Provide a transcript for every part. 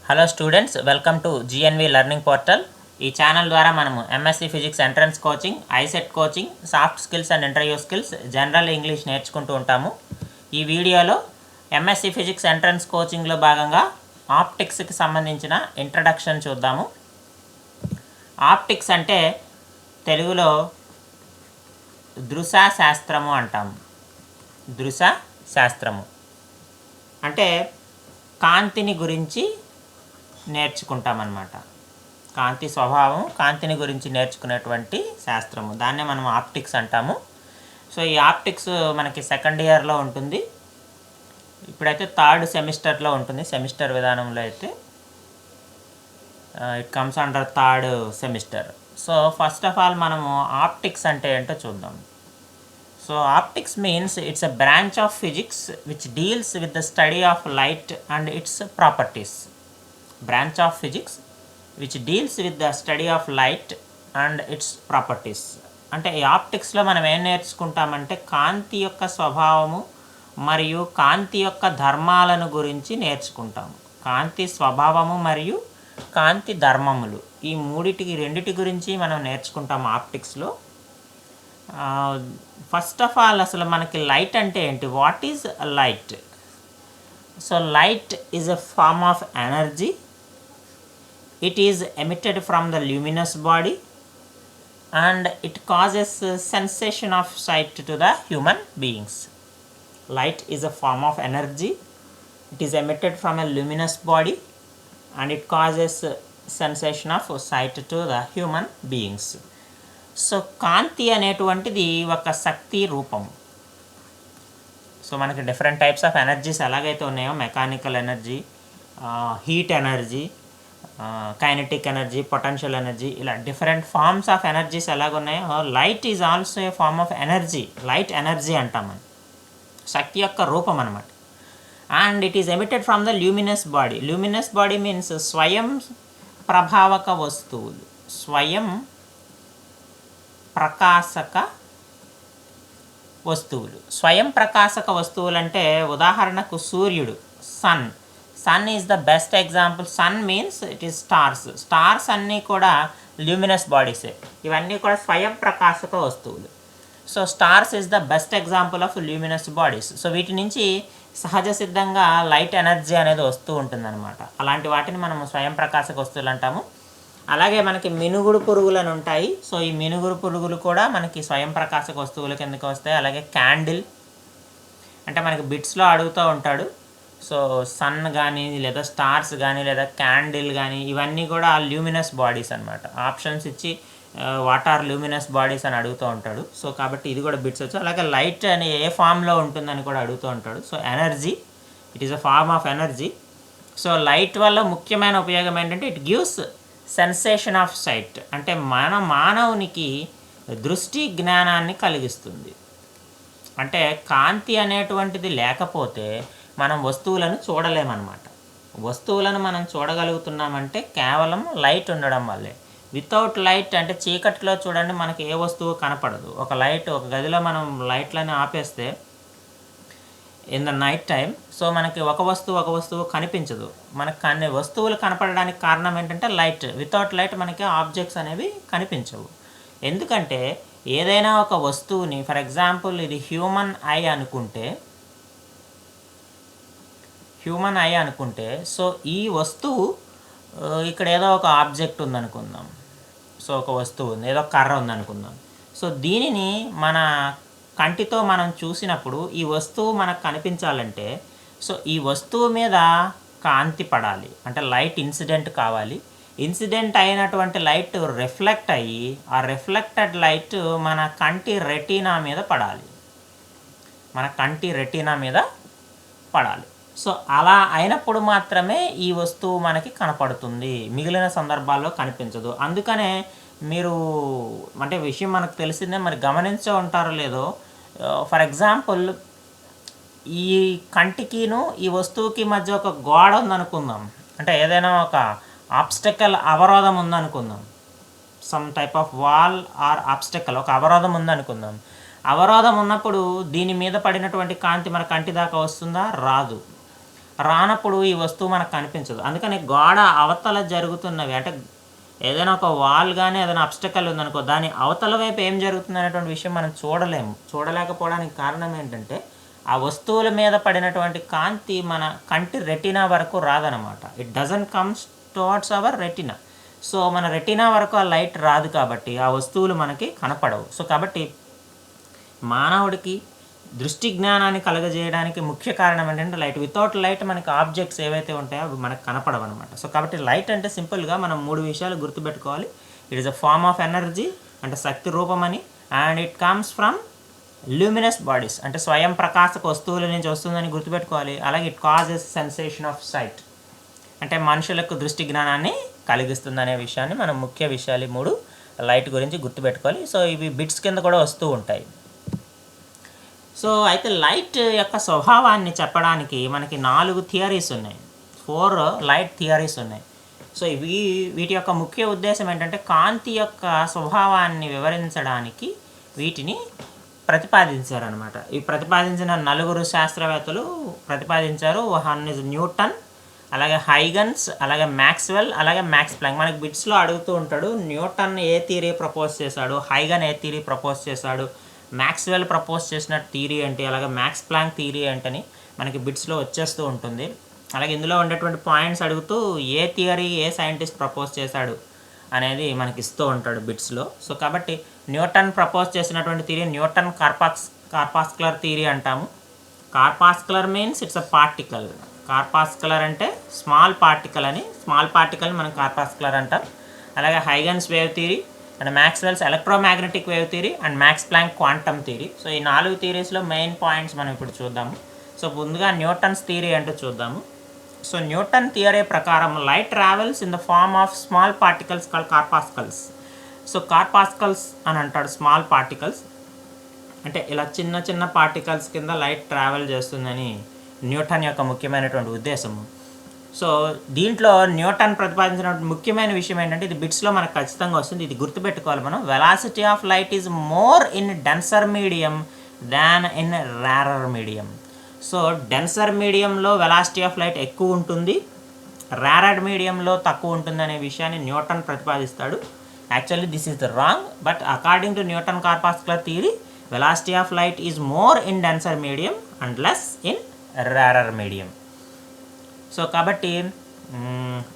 Hello students, welcome to GNV learning portal. ఈ channel ద్వారా మనము MSc physics entrance coaching, ICET coaching, soft skills and interview skills, general English నేర్చుకుంటూ ఉంటాము. ఈ వీడియోలో ఎంఎస్సి ఫిజిక్స్ ఎంట్రన్స్ కోచింగ్లో భాగంగా ఆప్టిక్స్కి సంబంధించిన ఇంట్రడక్షన్ చూద్దాము. ఆప్టిక్స్ అంటే తెలుగులో దృశ్య శాస్త్రము అంటాము. దృశ్య శాస్త్రము అంటే కాంతిని గురించి నేర్చుకుంటామన్నమాట. కాంతి స్వభావం, కాంతిని గురించి నేర్చుకునేటువంటి శాస్త్రము, దాన్నే మనం ఆప్టిక్స్ అంటాము. సో ఈ ఆప్టిక్స్ మనకి సెకండ్ ఇయర్లో ఉంటుంది. ఇప్పుడైతే థర్డ్ సెమిస్టర్లో ఉంటుంది. సెమిస్టర్ విధానంలో అయితే it comes under third semester. So first of all మనము ఆప్టిక్స్ అంటే ఏంటో చూద్దాం. So optics means it's a branch of physics which deals with the study of light and its properties. Branch of physics which deals with the study of light and its properties. అంటే ఈ ఆప్టిక్స్లో మనం ఏం నేర్చుకుంటామంటే కాంతి యొక్క స్వభావము మరియు కాంతి యొక్క ధర్మాలను గురించి నేర్చుకుంటాము. కాంతి స్వభావము మరియు కాంతి ధర్మములు, ఈ రెండిటి గురించి మనం నేర్చుకుంటాము ఆప్టిక్స్లో. ఫస్ట్ ఆఫ్ ఆల్ అసలు మనకి లైట్ అంటే ఏంటి? What is light? So light is a form of energy. It is emitted from the luminous body and it causes sensation of sight to the human beings. Light is a form of energy. It is emitted from a luminous body and it causes sensation of sight to the human beings. So కాంతి అనేటువంటిది ఒక శక్తి రూపం. So మనకి different types of energies ఎలాగైతే ఉన్నాయో, mechanical energy, heat energy, kinetic energy, potential energy, ఇలా different forms of energies ఎలాగున్నాయో light is also a form of energy. Light energy అంటాం మనం, శక్తి యొక్క రూపం అనమాట. And it is emitted from the luminous body. Luminous body means స్వయం ప్రభావక వస్తువులు, స్వయం ప్రకాశక వస్తువులు. స్వయం ప్రకాశక వస్తువులు అంటే ఉదాహరణకు సూర్యుడు, sun. Sun is the best example. Sun means it is stars. Stars అన్నీ కూడా ల్యూమినస్ బాడీసే. ఇవన్నీ కూడా స్వయం ప్రకాశక వస్తువులు. So stars is the best example of luminous bodies. So వీటి నుంచి సహజ సిద్ధంగా లైట్ ఎనర్జీ అనేది వస్తూ ఉంటుందన్నమాట. అలాంటి వాటిని మనం స్వయం ప్రకాశక వస్తువులు అంటాము. అలాగే మనకి మినుగుడు పురుగులు అని ఉంటాయి. సో ఈ మినుగుడు పురుగులు కూడా మనకి స్వయం ప్రకాశక వస్తువుల కిందకి వస్తాయి. అలాగే క్యాండిల్ అంటే మనకి బిట్స్లో అడుగుతూ ఉంటాడు. సో సన్ కానీ లేదా స్టార్స్ కానీ లేదా క్యాండిల్ కానీ ఇవన్నీ కూడా ల్యూమినస్ బాడీస్ అనమాట. ఆప్షన్స్ ఇచ్చి వాట్ ఆర్ ల్యూమినస్ బాడీస్ అని అడుగుతూ ఉంటాడు. సో కాబట్టి ఇది కూడా బిట్స్ వచ్చు. అలాగే లైట్ అని ఏ ఫామ్లో ఉంటుందని కూడా అడుగుతూ ఉంటాడు. So energy, it is a form of energy. So light వల్ల ముఖ్యమైన ఉపయోగం ఏంటంటే it gives sensation of sight. అంటే మానవునికి దృష్టి జ్ఞానాన్ని కలిగిస్తుంది. అంటే కాంతి అనేటువంటిది లేకపోతే మనం వస్తువులను చూడలేమన్నమాట. వస్తువులను మనం చూడగలుగుతున్నామంటే కేవలం లైట్ ఉండడం వల్లే. వితౌట్ లైట్ అంటే చీకటిలో చూడండి మనకి ఏ వస్తువు కనపడదు. ఒక గదిలో మనం లైట్లని ఆపేస్తే in the night time, so మనకి ఒక వస్తువు కనిపించదు. మనకు కొన్ని వస్తువులు కనపడడానికి కారణం ఏంటంటే లైట్. వితౌట్ లైట్ మనకి ఆబ్జెక్ట్స్ అనేవి కనిపించవు. ఎందుకంటే ఏదైనా ఒక వస్తువుని, ఫర్ ఎగ్జాంపుల్ ఇది హ్యూమన్ ఐ అనుకుంటే సో ఈ వస్తువు ఇక్కడ ఏదో ఒక ఆబ్జెక్ట్ ఉందనుకుందాం. సో ఒక వస్తువు ఉంది, ఏదో కర్ర ఉందనుకుందాం. సో దీనిని మన కంటితో మనం చూసినప్పుడు ఈ వస్తువు మనకు కనిపించాలంటే సో ఈ వస్తువు మీద కాంతి పడాలి, అంటే లైట్ ఇన్సిడెంట్ కావాలి. ఇన్సిడెంట్ అయినటువంటి లైట్ రిఫ్లెక్ట్ అయ్యి ఆ రిఫ్లెక్టెడ్ లైట్ మన కంటి రెటీనా మీద పడాలి. సో అలా అయినప్పుడు మాత్రమే ఈ వస్తువు మనకి కనపడుతుంది, మిగిలిన సందర్భాల్లో కనిపించదు. అందుకనే మీరు అంటే విషయం మనకు తెలిసిందే, మరి గమనించే ఉంటారో లేదో. ఫర్ ఎగ్జాంపుల్ ఈ కంటికిను ఈ వస్తువుకి మధ్య ఒక గోడ ఉందనుకుందాం. అంటే ఏదైనా ఒక ఆబ్స్టకల్, అవరోధం ఉందనుకుందాం. Some type of wall or obstacle, ఒక అవరోధం ఉందనుకుందాం. అవరోధం ఉన్నప్పుడు దీని మీద పడినటువంటి కాంతి మన కంటి దాకా వస్తుందా? రాదు. రానప్పుడు ఈ వస్తువు మనకు కనిపించదు. అందుకని గోడ అవతల జరుగుతున్నవి అంటే ఏదైనా ఒక వాల్ కానీ ఏదైనా అబ్స్టకల్ ఉందనుకో, దాని అవతల వైపు ఏం జరుగుతుంది అనేటువంటి విషయం మనం చూడలేము. చూడలేకపోవడానికి కారణం ఏంటంటే ఆ వస్తువుల మీద పడినటువంటి కాంతి మన కంటి రెటీనా వరకు రాదనమాట. It doesn't comes towards our retina. So మన రెటీనా వరకు ఆ లైట్ రాదు కాబట్టి ఆ వస్తువులు మనకి కనపడవు. సో కాబట్టి మానవుడికి దృష్టి జ్ఞానాన్ని కలుగజేయడానికి ముఖ్య కారణం ఏంటంటే లైట్. వితౌట్ లైట్ మనకి ఆబ్జెక్ట్స్ ఏవైతే ఉంటాయో అవి మనకు కనపడవు అనమాట. సో కాబట్టి లైట్ అంటే సింపుల్గా మనం 3 విషయాలు గుర్తుపెట్టుకోవాలి. It is a form of energy అంటే శక్తి రూపమని, and it comes from luminous bodies అంటే స్వయం ప్రకాశక వస్తువుల నుంచి వస్తుందని గుర్తుపెట్టుకోవాలి. అలాగే it causes sensation of sight అంటే మనుషులకు దృష్టి జ్ఞానాన్ని కలిగిస్తుంది అనే విషయాన్ని మనం ముఖ్య విషయాలు 3 లైట్ గురించి గుర్తుపెట్టుకోవాలి. సో ఇవి బిట్స్ కింద కూడా వస్తూ ఉంటాయి. సో అయితే లైట్ యొక్క స్వభావాన్ని చెప్పడానికి మనకి 4 థియరీస్ ఉన్నాయి, 4 లైట్ థియరీస్ ఉన్నాయి. సో వీటి యొక్క ముఖ్య ఉద్దేశం ఏంటంటే కాంతి యొక్క స్వభావాన్ని వివరించడానికి వీటిని ప్రతిపాదించారనమాట. ఈ ప్రతిపాదించిన 4 శాస్త్రవేత్తలు ప్రతిపాదించారు. వన్ ఇస్ న్యూటన్, అలాగే హైగన్స్, అలాగే మ్యాక్స్వెల్, అలాగే మ్యాక్స్ ప్లాంక్. మనకి బిట్స్లో అడుగుతూ ఉంటాడు న్యూటన్ ఏ థియరీ ప్రపోజ్ చేశాడు, హైగన్ ఏ థియరీ ప్రపోజ్ చేశాడు, మ్యాక్స్వెల్ ప్రపోజ్ చేసిన థియరీ ఏంటి, అలాగే మ్యాక్స్ ప్లాంక్ థియరీ ఏంటని మనకి బిట్స్లో వచ్చేస్తూ ఉంటుంది. అలాగే ఇందులో ఉండేటువంటి పాయింట్స్ అడుగుతూ ఏ థియరీ ఏ సైంటిస్ట్ ప్రపోజ్ చేశాడు అనేది మనకి ఇస్తూ ఉంటాడు బిట్స్లో. సో కాబట్టి న్యూటన్ ప్రపోజ్ చేసినటువంటి థియరీ న్యూటన్ కార్పాస్కులర్ థియరీ అంటాము. Corpuscular means it's a particle. Corpuscular అంటే స్మాల్ పార్టికల్ అని, స్మాల్ పార్టికల్ మనం కార్పాస్కులర్ అంటాం. అలాగే Huygens wave theory and Maxwell's electromagnetic wave theory and Max Planck quantum theory. So ఈ 4 థియరీస్లో main points మనం ఇప్పుడు చూద్దాము. సో ముందుగా న్యూటన్స్ థియరీ అంటే చూద్దాము. సో న్యూటన్ థియరీ ప్రకారం light travels in the form of small particles called corpuscles. So corpuscles అని అంటాడు. స్మాల్ పార్టికల్స్ అంటే ఇలా చిన్న చిన్న పార్టికల్స్ కింద లైట్ ట్రావెల్ చేస్తుందని న్యూటన్ యొక్క ముఖ్యమైనటువంటి ఉద్దేశము. సో దీంట్లో న్యూటన్ ప్రతిపాదించిన ముఖ్యమైన విషయం ఏంటంటే ఇది బిట్స్లో మనకు ఖచ్చితంగా వస్తుంది, ఇది గుర్తుపెట్టుకోవాలి మనం. Velocity of light is more in denser medium than in rarer medium. So denser మీడియంలో వెలాసిటీ ఆఫ్ లైట్ ఎక్కువ ఉంటుంది, రేరర్ మీడియంలో తక్కువ ఉంటుంది అనే విషయాన్ని న్యూటన్ ప్రతిపాదిస్తాడు. Actually this is the wrong, but according to Newton corpuscular theory velocity of light is more in denser medium and less in rarer medium. So కాబట్టి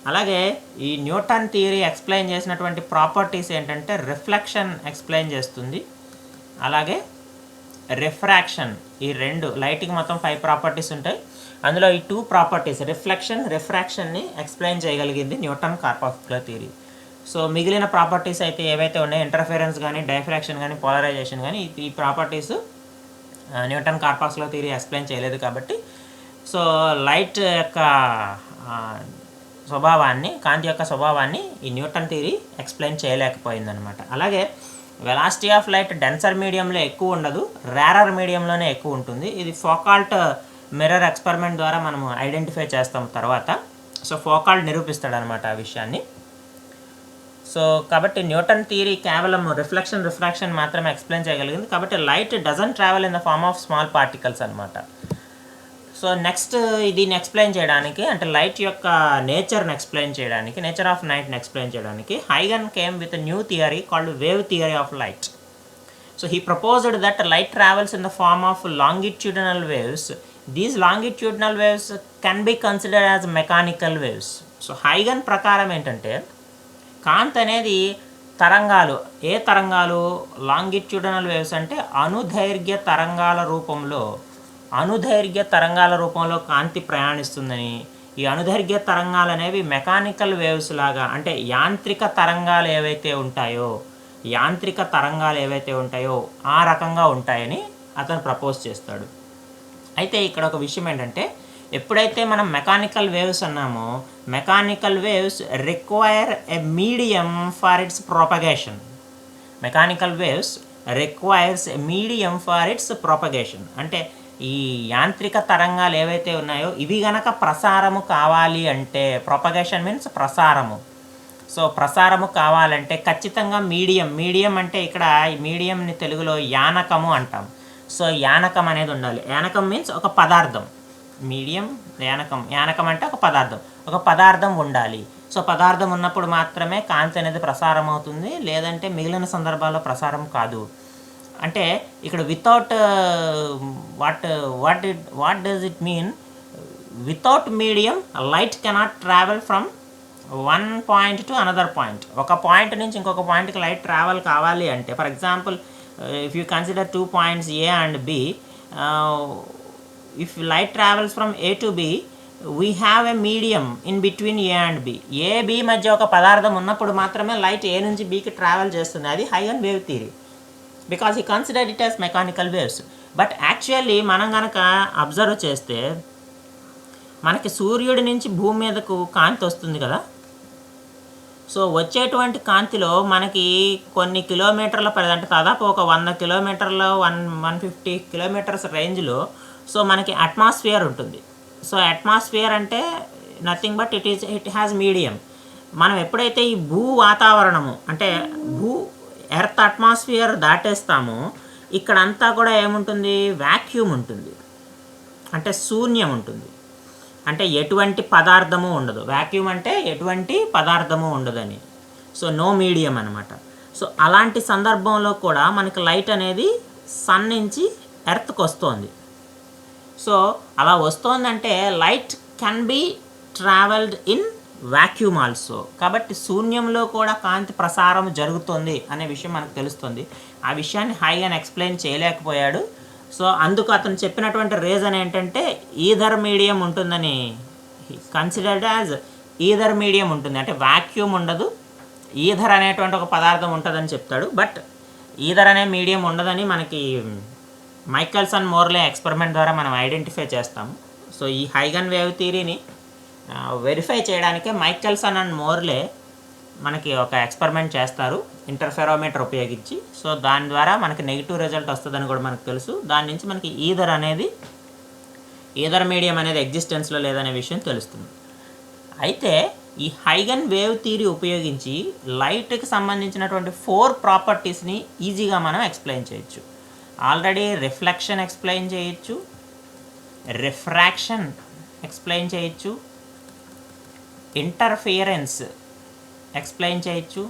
అలాగే ఈ న్యూటన్ థియరీ ఎక్స్ప్లెయిన్ చేసినటువంటి ప్రాపర్టీస్ ఏంటంటే రిఫ్లెక్షన్ ఎక్స్ప్లెయిన్ చేస్తుంది, అలాగే refraction. ఈ 2 లైట్కి మొత్తం 5 properties ఉంటాయి. అందులో ఈ 2 ప్రాపర్టీస్ రిఫ్లెక్షన్, రిఫ్రాక్షన్ని ఎక్స్ప్లెయిన్ చేయగలిగింది న్యూటన్ కార్పాస్కులర్ థియరీ. సో మిగిలిన ప్రాపర్టీస్ అయితే ఏవైతే ఉన్నాయో ఇంటర్ఫిరెన్స్ కానీ, డైఫ్రాక్షన్ కానీ, పోలరైజేషన్ కానీ ఈ properties Newton corpuscular theory explain చేయలేదు కాబట్టి సో లైట్ యొక్క స్వభావాన్ని, కాంతి యొక్క స్వభావాన్ని ఈ న్యూటన్ థియరీ ఎక్స్ప్లెయిన్ చేయలేకపోయిందనమాట. అలాగే వెలాసిటీ ఆఫ్ లైట్ డెన్సర్ మీడియంలో ఎక్కువ ఉండదు, రేరర్ మీడియంలోనే ఎక్కువ ఉంటుంది. ఇది ఫోకాల్ట్ మిర్రర్ ఎక్స్పెరిమెంట్ ద్వారా మనము ఐడెంటిఫై చేస్తాం తర్వాత. సో ఫోకాల్ట్ నిరూపిస్తాడనమాట ఆ విషయాన్ని. సో కాబట్టి న్యూటన్ థియరీ కేవలం రిఫ్లెక్షన్, రిఫ్రాక్షన్ మాత్రమే ఎక్స్ప్లెయిన్ చేయగలిగింది. కాబట్టి light doesn't travel in the form of small particles అనమాట. సో నెక్స్ట్ దీన్ని ఎక్స్ప్లెయిన్ చేయడానికి అంటే లైట్ యొక్క నేచర్ని ఎక్స్ప్లెయిన్ చేయడానికి, నేచర్ ఆఫ్ లైట్ని ఎక్స్ప్లెయిన్ చేయడానికి హైగన్ came with new theory called wave theory of light. So he proposed that light travels in the form of longitudinal waves. These longitudinal waves can be considered as mechanical waves. So హైగన్ ప్రకారం ఏంటంటే కాంతి అనేది తరంగాలు, ఏ తరంగాలు, longitudinal waves అంటే అనుదైర్ఘ్య తరంగాల రూపంలో కాంతి ప్రయాణిస్తుందని. ఈ అనుదైర్ఘ్య తరంగాలు అనేవి మెకానికల్ వేవ్స్ లాగా అంటే యాంత్రిక తరంగాలు ఏవైతే ఉంటాయో ఆ రకంగా ఉంటాయని అతను ప్రపోజ్ చేస్తాడు. అయితే ఇక్కడ ఒక విషయం ఏంటంటే ఎప్పుడైతే మనం మెకానికల్ వేవ్స్ అన్నామో mechanical waves require a medium for its propagation. Mechanical waves requires a medium for its propagation అంటే ఈ యాంత్రిక తరంగాలు ఏవైతే ఉన్నాయో ఇవి గనక ప్రసారము కావాలి అంటే, ప్రొపగేషన్ మీన్స్ ప్రసారము. సో ప్రసారము కావాలంటే ఖచ్చితంగా మీడియం అంటే ఇక్కడ ఈ మీడియంని తెలుగులో యానకము అంటాం. సో యానకం అనేది ఉండాలి. యానకం మీన్స్ ఒక పదార్థం, మీడియం, యానకం అంటే ఒక పదార్థం ఉండాలి. సో పదార్థం ఉన్నప్పుడు మాత్రమే కాంతి అనేది ప్రసారం అవుతుంది, లేదంటే మిగిలిన సందర్భాల్లో ప్రసారం కాదు. అంటే ఇక్కడ without what does it mean? Without medium light cannot travel from one point to another point. ఒక పాయింట్ నుంచి ఇంకొక పాయింట్కి లైట్ ట్రావెల్ కావాలి అంటే, for example if you consider 2 points A and B, if light travels from A to B, we have a medium in between A and B. A, B మధ్య ఒక పదార్థం ఉన్నప్పుడు మాత్రమే లైట్ A నుంచి Bకి travel చేస్తుంది. అది హైగన్ wave theory, because he consider it as mechanical waves. But actually మనం కనుక అబ్జర్వ్ చేస్తే మనకి సూర్యుడి నుంచి భూమి మీదకు కాంతి వస్తుంది కదా. సో వచ్చేటువంటి కాంతిలో మనకి కొన్ని కిలోమీటర్ల పరిధి, అంటే దాదాపు ఒక 100 కిలోమీటర్ల 150 కిలోమీటర్స్ రేంజ్లో సో మనకి అట్మాస్ఫియర్ ఉంటుంది. సో అట్మాస్ఫియర్ అంటే nothing but it has medium. మనం ఎప్పుడైతే ఈ భూ వాతావరణము అంటే ఎర్త్ అట్మాస్ఫియర్ దాటేస్తామో ఇక్కడంతా కూడా ఏముంటుంది? వాక్యూమ్ ఉంటుంది, అంటే శూన్యం ఉంటుంది, అంటే ఎటువంటి పదార్థము ఉండదు. వాక్యూమ్ అంటే ఎటువంటి పదార్థము ఉండదని. సో నో మీడియం అనమాట. సో అలాంటి సందర్భంలో కూడా మనకి లైట్ అనేది సన్ నుంచి ఎర్త్కి వస్తుంది. సో అలా వస్తుందంటే light can be travelled in vacuum also. కాబట్టి శూన్యంలో కూడా కాంతి ప్రసారం జరుగుతుంది అనే విషయం మనకు తెలుస్తుంది. ఆ విషయాన్ని హైగన్ ఎక్స్ప్లెయిన్ చేయలేకపోయాడు. సో అందుకు అతను చెప్పినటువంటి రీజన్ ఏంటంటే ఈథర్ మీడియం ఉంటుందని, కన్సిడర్డ్ యాజ్ ఈథర్ మీడియం ఉంటుంది, అంటే వాక్యూమ్ ఉండదు, ఈథర్ అనేటువంటి ఒక పదార్థం ఉంటుందని చెప్తాడు. బట్ ఈథర్ అనే మీడియం ఉండదని మనకి మైకెల్సన్ మోర్లే ఎక్స్పెరిమెంట్ ద్వారా మనం ఐడెంటిఫై చేస్తాము. సో ఈ హైగన్ వేవ్ థియరీని వెరిఫై చేయడానికే మైకెల్సన్ అండ్ మోర్లే మనకి ఒక ఎక్స్పెరిమెంట్ చేస్తారు ఇంటర్ఫెరోమీటర్ ఉపయోగించి. సో దాని ద్వారా మనకి నెగిటివ్ రిజల్ట్ వస్తుందని కూడా మనకు తెలుసు. దాని నుంచి మనకి ఈథర్ మీడియం అనేది ఎగ్జిస్టెన్స్లో లేదనే విషయం తెలుస్తుంది. అయితే ఈ హైగన్ వేవ్ థియరీ ఉపయోగించి లైట్కి సంబంధించినటువంటి 4 ప్రాపర్టీస్ని ఈజీగా మనం ఎక్స్ప్లెయిన్ చేయొచ్చు. ఆల్రెడీ రిఫ్లెక్షన్ ఎక్స్ప్లెయిన్ చేయొచ్చు, రిఫ్రాక్షన్ ఎక్స్ప్లెయిన్ చేయొచ్చు, ఇంటర్ఫియరెన్స్ ఎక్స్ప్లెయిన్ చేయొచ్చు,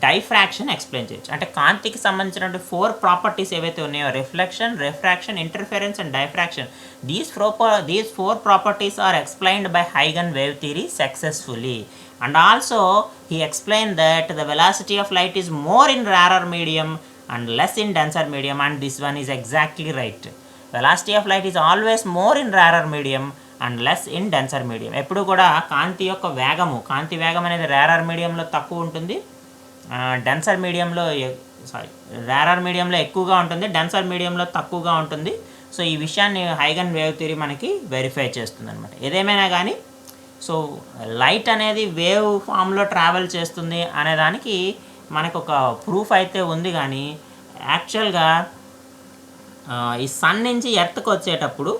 డైఫ్రాక్షన్ ఎక్స్ప్లెయిన్ చేయొచ్చు. అంటే కాంతికి సంబంధించినటువంటి 4 ప్రాపర్టీస్ ఏవైతే ఉన్నాయో, reflection, refraction, interference and diffraction, these 4 properties are explained by హైగన్ wave theory successfully. And also he explained that the velocity of light is more in rarer medium and less in denser medium, and this one is exactly right. Velocity of light is always more in rarer medium and less in denser medium. ఎప్పుడు కూడా కాంతి యొక్క వేగము, కాంతి వేగం అనేది rarer మీడియంలో తక్కువ ఉంటుంది, డెన్సర్ మీడియంలో రేరర్ మీడియంలో ఎక్కువగా ఉంటుంది, డెన్సర్ మీడియంలో తక్కువగా ఉంటుంది. సో ఈ విషయాన్ని హైగన్ వేవ్ థియరీ మనకి వెరిఫై చేస్తుంది అనమాట. ఏదేమైనా కానీ సో లైట్ అనేది వేవ్ ఫామ్లో ట్రావెల్ చేస్తుంది అనేదానికి మనకు ఒక ప్రూఫ్ అయితే ఉంది. కానీ యాక్చువల్గా ఈ సన్ నుంచి ఎర్త్కి వచ్చేటప్పుడు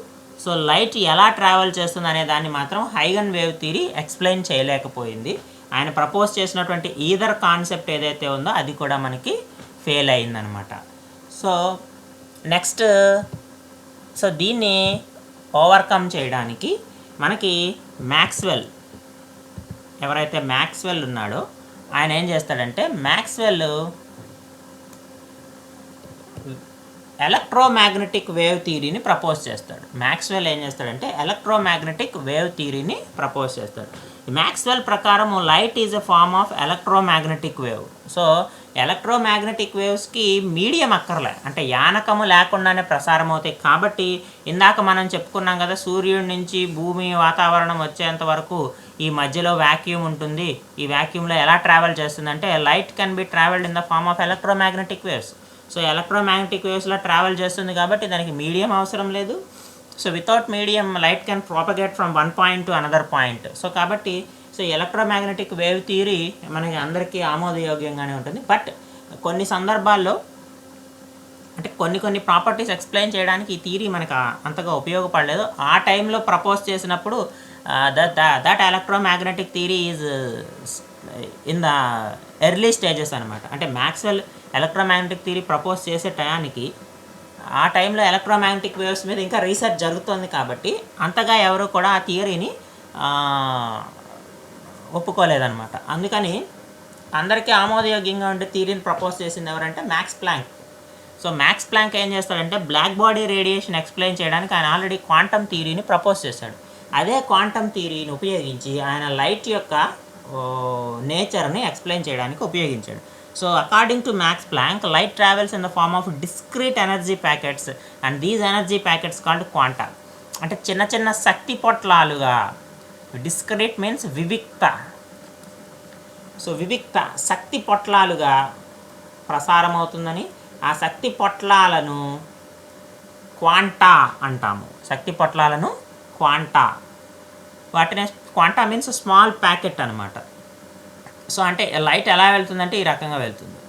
సో లైట్ ఎలా ట్రావెల్ చేస్తుంది అనే దాన్ని మాత్రం హైగన్ వేవ్ థియరీ ఎక్స్ప్లెయిన్ చేయలేకపోయింది. ఆయన ప్రపోజ్ చేసినటువంటి ఈథర్ కాన్సెప్ట్ ఏదైతే ఉందో అది కూడా మనకి ఫెయిల్ అయిందనమాట. సో నెక్స్ట్ సో దీన్ని ఓవర్కమ్ చేయడానికి మనకి మ్యాక్స్వెల్, ఎవరైతే మ్యాక్స్వెల్ ఉన్నాడో ఆయన ఏం చేస్తాడంటే మ్యాక్స్వెల్ ఎలక్ట్రోమాగ్నెటిక్ వేవ్ థియరీని ప్రపోజ్ చేస్తాడు. మ్యాక్స్వెల్ ఏం చేస్తాడంటే ఎలక్ట్రోమాగ్నెటిక్ వేవ్ థియరీని ప్రపోజ్ చేస్తాడు. మ్యాక్స్వెల్ ప్రకారం light is a form of electromagnetic wave. So electromagnetic వేవ్స్కి మీడియం అక్కర్లే, అంటే యానకము లేకుండానే ప్రసారం అవుతాయి. కాబట్టి ఇందాక మనం చెప్పుకున్నాం కదా, సూర్యుడి నుంచి భూమి వాతావరణం వచ్చేంత వరకు ఈ మధ్యలో వాక్యూమ్ ఉంటుంది. ఈ వాక్యూమ్లో ఎలా ట్రావెల్ చేస్తుందంటే light can be travelled in the form of electromagnetic waves. So electromagnetic వేవ్స్లో ట్రావెల్ చేస్తుంది కాబట్టి దానికి మీడియం అవసరం లేదు. So without medium light can propagate from one point to another point. So కాబట్టి సో ఎలక్ట్రోమాగ్నెటిక్ వేవ్ థియరీ మనకి అందరికీ ఆమోదయోగ్యంగానే ఉంటుంది. బట్ కొన్ని సందర్భాల్లో అంటే కొన్ని ప్రాపర్టీస్ ఎక్స్ప్లెయిన్ చేయడానికి ఈ థియరీ మనకు అంతగా ఉపయోగపడలేదు. ఆ టైంలో ప్రపోజ్ చేసినప్పుడు that electromagnetic theory is in the early stages అనమాట. అంటే మ్యాక్స్వెల్ ఎలక్ట్రోమాగ్నెటిక్ థియరీ ప్రపోజ్ చేసే టయానికి ఆ టైంలో ఎలక్ట్రోమాగ్నెటిక్ వేవ్స్ మీద ఇంకా రీసెర్చ్ జరుగుతుంది కాబట్టి అంతగా ఎవరు కూడా ఆ థియరీని ఒప్పుకోలేదన్నమాట. అందుకని అందరికీ ఆమోదయోగ్యంగా ఉండే థియరీని ప్రపోజ్ చేసింది ఎవరంటే Max Planck. So Max Planck ఏం చేస్తాడంటే బ్లాక్ బాడీ రేడియేషన్ ఎక్స్ప్లెయిన్ చేయడానికి ఆయన ఆల్రెడీ క్వాంటమ్ థియరీని ప్రపోజ్ చేశాడు. అదే క్వాంటమ్ థియరీని ఉపయోగించి ఆయన లైట్ యొక్క నేచర్ని ఎక్స్ప్లెయిన్ చేయడానికి ఉపయోగించాడు. So according to Max Planck, light travels in the form of discrete energy packets and these energy packets called quanta. అంటే చిన్న చిన్న శక్తి పొట్లాలుగా, డిస్క్రీట్ మీన్స్ వివిక్త, సో వివిక్త శక్తి పొట్లాలుగా ప్రసారం అవుతుందని, ఆ శక్తి పొట్లాలను క్వాంటా అంటాము. శక్తి పొట్లాలను క్వాంటా, వాటిని క్వాంటా మీన్స్ స్మాల్ ప్యాకెట్ అనమాట. సో అంటే లైట్ ఎలా వెళ్తుందంటే ఈ రకంగా వెళ్తుంది.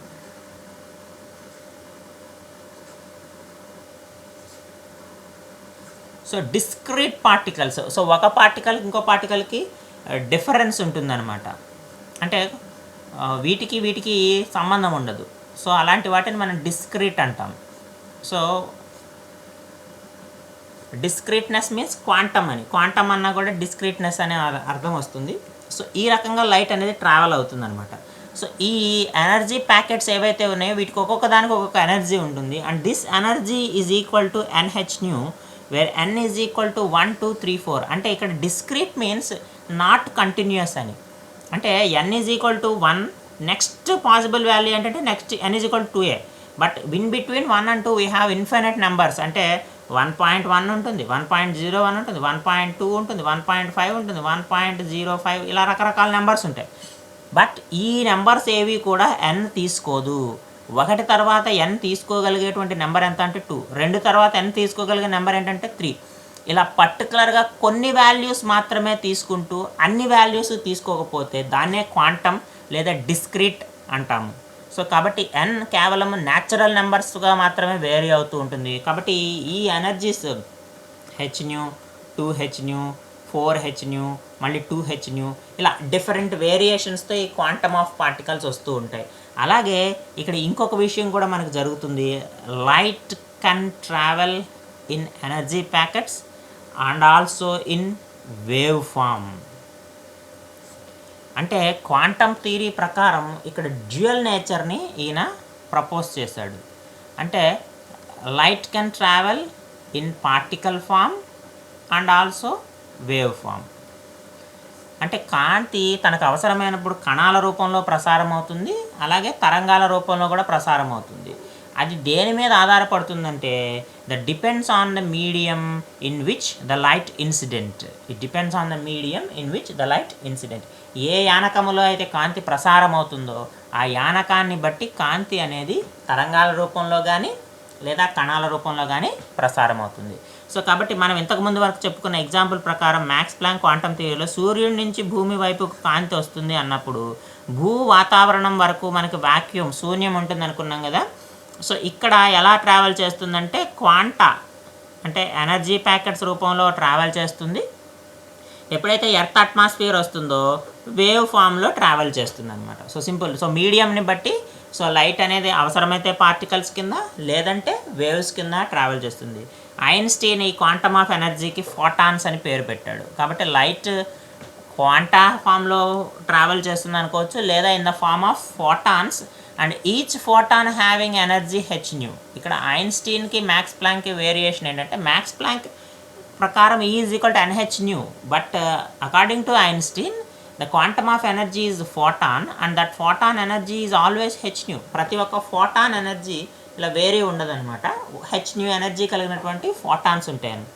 సో డిస్క్రీట్ పార్టికల్స్, సో ఒక పార్టికల్ ఇంకో పార్టికల్కి డిఫరెన్స్ ఉంటుందన్నమాట. అంటే వీటికి సంబంధం ఉండదు. సో అలాంటి వాటిని మనం డిస్క్రీట్ అంటాం. సో డిస్క్రీట్నెస్ మీన్స్ క్వాంటమ్ అని, క్వాంటమ్ అన్నా కూడా డిస్క్రీట్నెస్ అనే అర్థం వస్తుంది. సో ఈ రకంగా లైట్ అనేది ట్రావెల్ అవుతుంది అనమాట. సో ఈ ఎనర్జీ ప్యాకెట్స్ ఏవైతే ఉన్నాయో వీటికి ఒక్కొక్క దానికి ఒక్కొక్క ఎనర్జీ ఉంటుంది. And this energy is equal to Nhν, where n is equal to 1 2 3 4. అంటే ఇక్కడ డిస్క్రీట్ మీన్స్ నాట్ కంటిన్యూస్ అని. అంటే n is equal to 1, next possible value ఏంటంటే next n is equal to 2a, but in between 1 and 2 we have infinite numbers. అంటే 1.1 ఉంటుంది, 1.01 ఉంటుంది, 1.2 ఉంటుంది, 1.5 ఉంటుంది, 1.05, ఇలా రకరకాల నెంబర్స్ ఉంటాయి. బట్ ఈ నెంబర్స్ ఏవి కూడా n తీసుకోదు. 1 తర్వాత n తీసుకోగలిగేటువంటి నెంబర్ ఎంత అంటే 2, 2 తర్వాత n తీసుకోగలిగే నెంబర్ ఏంటంటే 3. ఇలా పర్టికులర్గా కొన్ని వాల్యూస్ మాత్రమే తీసుకుంటూ అన్ని వాల్యూస్ తీసుకోకపోతే దాన్నే క్వాంటమ్ లేదా డిస్క్రీట్ అంటాము. సో కాబట్టి n కేవలం న్యాచురల్ నెంబర్స్గా మాత్రమే వేరీ అవుతూ ఉంటుంది. కాబట్టి ఈ ఎనర్జీస్ hν, 2hν, 4hν, మళ్ళీ 2hν, ఇలా డిఫరెంట్ వేరియేషన్స్తో ఈ క్వాంటమ్ ఆఫ్ పార్టికల్స్ వస్తూ ఉంటాయి. అలాగే ఇక్కడ ఇంకొక విషయం కూడా మనకు జరుగుతుంది. Light can travel in energy packets and also in wave form. అంటే క్వాంటమ్ థియరీ ప్రకారం ఇక్కడ డ్యూయల్ నేచర్ని ఈయన ప్రపోజ్ చేశాడు. అంటే light can travel in particle form and also wave form. అంటే కాంతి తనకు అవసరమైనప్పుడు కణాల రూపంలో ప్రసారం అవుతుంది, అలాగే తరంగాల రూపంలో కూడా ప్రసారం అవుతుంది. అది దేని మీద ఆధారపడుతుందంటే depends on the medium in which the light incident. It depends on the medium in which the light incident. ఏ యానకములో అయితే కాంతి ప్రసారం అవుతుందో ఆ యానకాన్ని బట్టి కాంతి అనేది తరంగాల రూపంలో కానీ లేదా కణాల రూపంలో కానీ ప్రసారం అవుతుంది. సో కాబట్టి మనం ఇంతకుముందు వరకు చెప్పుకున్న ఎగ్జాంపుల్ ప్రకారం మ్యాక్స్ ప్లాంక్ క్వాంటమ్ థియరీలో సూర్యుడి నుంచి భూమి వైపుకు కాంతి వస్తుంది అన్నప్పుడు భూ వాతావరణం వరకు మనకి వాక్యూమ్, శూన్యం ఉంటుంది అనుకున్నాం కదా. సో ఇక్కడ ఎలా ట్రావెల్ చేస్తుందంటే క్వాంటా అంటే ఎనర్జీ ప్యాకెట్స్ రూపంలో ట్రావెల్ చేస్తుంది. ఎప్పుడైతే ఎర్త్ అట్మాస్ఫియర్ వస్తుందో వేవ్ ఫామ్లో ట్రావెల్ చేస్తుంది అనమాట. So simple. సో మీడియంని బట్టి సో లైట్ అనేది అవసరమైతే పార్టికల్స్ కింద లేదంటే వేవ్స్ కింద ట్రావెల్ చేస్తుంది. ఐన్స్టీన్ ఈ క్వాంటమ్ ఆఫ్ ఎనర్జీకి ఫోటాన్స్ అని పేరు పెట్టాడు. కాబట్టి లైట్ క్వాంటా ఫామ్లో ట్రావెల్ చేస్తుంది అనుకోవచ్చు, లేదా in the form of photons and each photon having energy hν. ఇక్కడ ఐన్స్టీన్కి మ్యాక్స్ ప్లాంక్కి వేరియేషన్ ఏంటంటే మ్యాక్స్ ప్లాంక్ ప్రకారం E is equal to Nhν, but according to Einstein the quantum of energy is photon and that photon energy is always hν. ప్రతి ఒక్క photon energy ఇలా వేరే ఉండదన్నమాట. hν ఎనర్జీ కలిగినటువంటి ఫోటాన్స్ ఉంటాయని.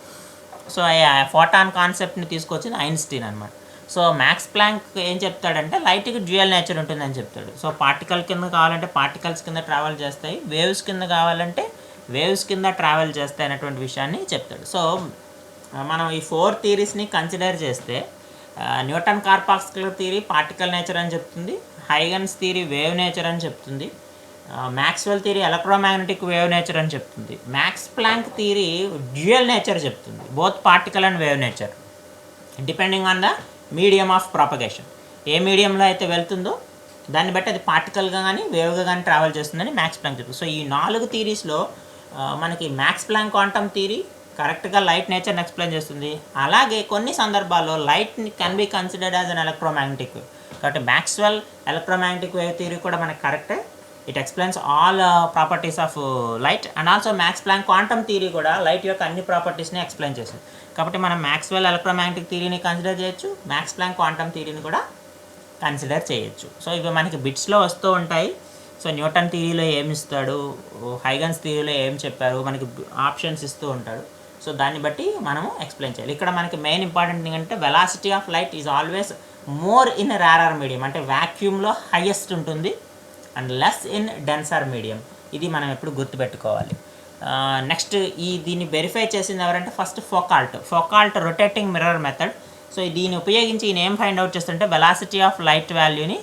సో ఆ ఫోటాన్ కాన్సెప్ట్ని తీసుకొచ్చింది ఐన్స్టీన్ అనమాట. సో మ్యాక్స్ ప్లాంక్ ఏం చెప్తాడంటే లైట్కి డ్యూయల్ నేచర్ ఉంటుందని చెప్తాడు. సో పార్టికల్ కింద కావాలంటే పార్టికల్స్ కింద ట్రావెల్ చేస్తాయి, వేవ్స్ కింద కావాలంటే వేవ్స్ కింద ట్రావెల్ చేస్తాయి అనేటువంటి విషయాన్ని చెప్తాడు. సో మనం ఈ 4 థియరీస్ని కన్సిడర్ చేస్తే Newton corpuscular theory particle nature అని చెప్తుంది, హైగన్స్ థియరీ వేవ్ నేచర్ అని చెప్తుంది, Maxwell theory electromagnetic wave nature అని చెప్తుంది, Max Planck theory dual nature చెప్తుంది, both particle and wave nature depending on the medium of propagation. ఏ మీడియంలో అయితే వెళ్తుందో దాన్ని బట్టి అది పార్టికల్గా కానీ వేవ్గా కానీ ట్రావెల్ చేస్తుందని మ్యాక్స్ ప్లాంక్ చెప్తుంది. సో ఈ 4 థియరీస్లో మనకి మ్యాక్స్ ప్లాంక్ క్వాంటమ్ థియరీ కరెక్ట్గా లైట్ నేచర్ని ఎక్స్ప్లెయిన్ చేస్తుంది. అలాగే కొన్ని సందర్భాల్లో లైట్ని can be considered as an electromagnetic wave. కాబట్టి మ్యాక్స్వెల్ ఎలక్ట్రోమాగ్నెటిక్ వేవ్ థియరీ కూడా మనకి కరెక్టే. It explains all properties of light. And also Max Planck quantum theory కూడా లైట్ యొక్క అన్ని ప్రాపర్టీస్ని ఎక్స్ప్లెయిన్ చేస్తుంది. కాబట్టి మనం మ్యాక్స్వెల్ ఎలక్ట్రోమాగ్నెటిక్ థియరీని కన్సిడర్ చేయొచ్చు, మ్యాక్స్ ప్లాంక్ క్వాంటమ్ థియరీని కూడా కన్సిడర్ చేయొచ్చు. సో ఇవి మనకి బిట్స్లో వస్తూ ఉంటాయి. సో న్యూటన్ థియరీలో ఏమి ఇస్తాడు, హైగన్స్ థియరీలో ఏం చెప్పారు, మనకి ఆప్షన్స్ ఇస్తూ ఉంటాడు. సో దాన్ని బట్టి మనము ఎక్స్ప్లెయిన్ చేయాలి. ఇక్కడ మనకి మెయిన్ ఇంపార్టెంట్ థింగ్ అంటే velocity of light is always more in rarer medium, అంటే వ్యాక్యూమ్లో హైయెస్ట్ ఉంటుంది and less in denser medium. ఇది మనం ఎప్పుడు గుర్తుపెట్టుకోవాలి. నెక్స్ట్ దీన్ని వెరిఫై చేసింది ఎవరంటే first Foucault rotating mirror method. So దీన్ని ఉపయోగించి ఈయన ఏం ఫైండ్ అవుట్ చేస్తుంటే వెలాసిటీ ఆఫ్ లైట్ వాల్యూని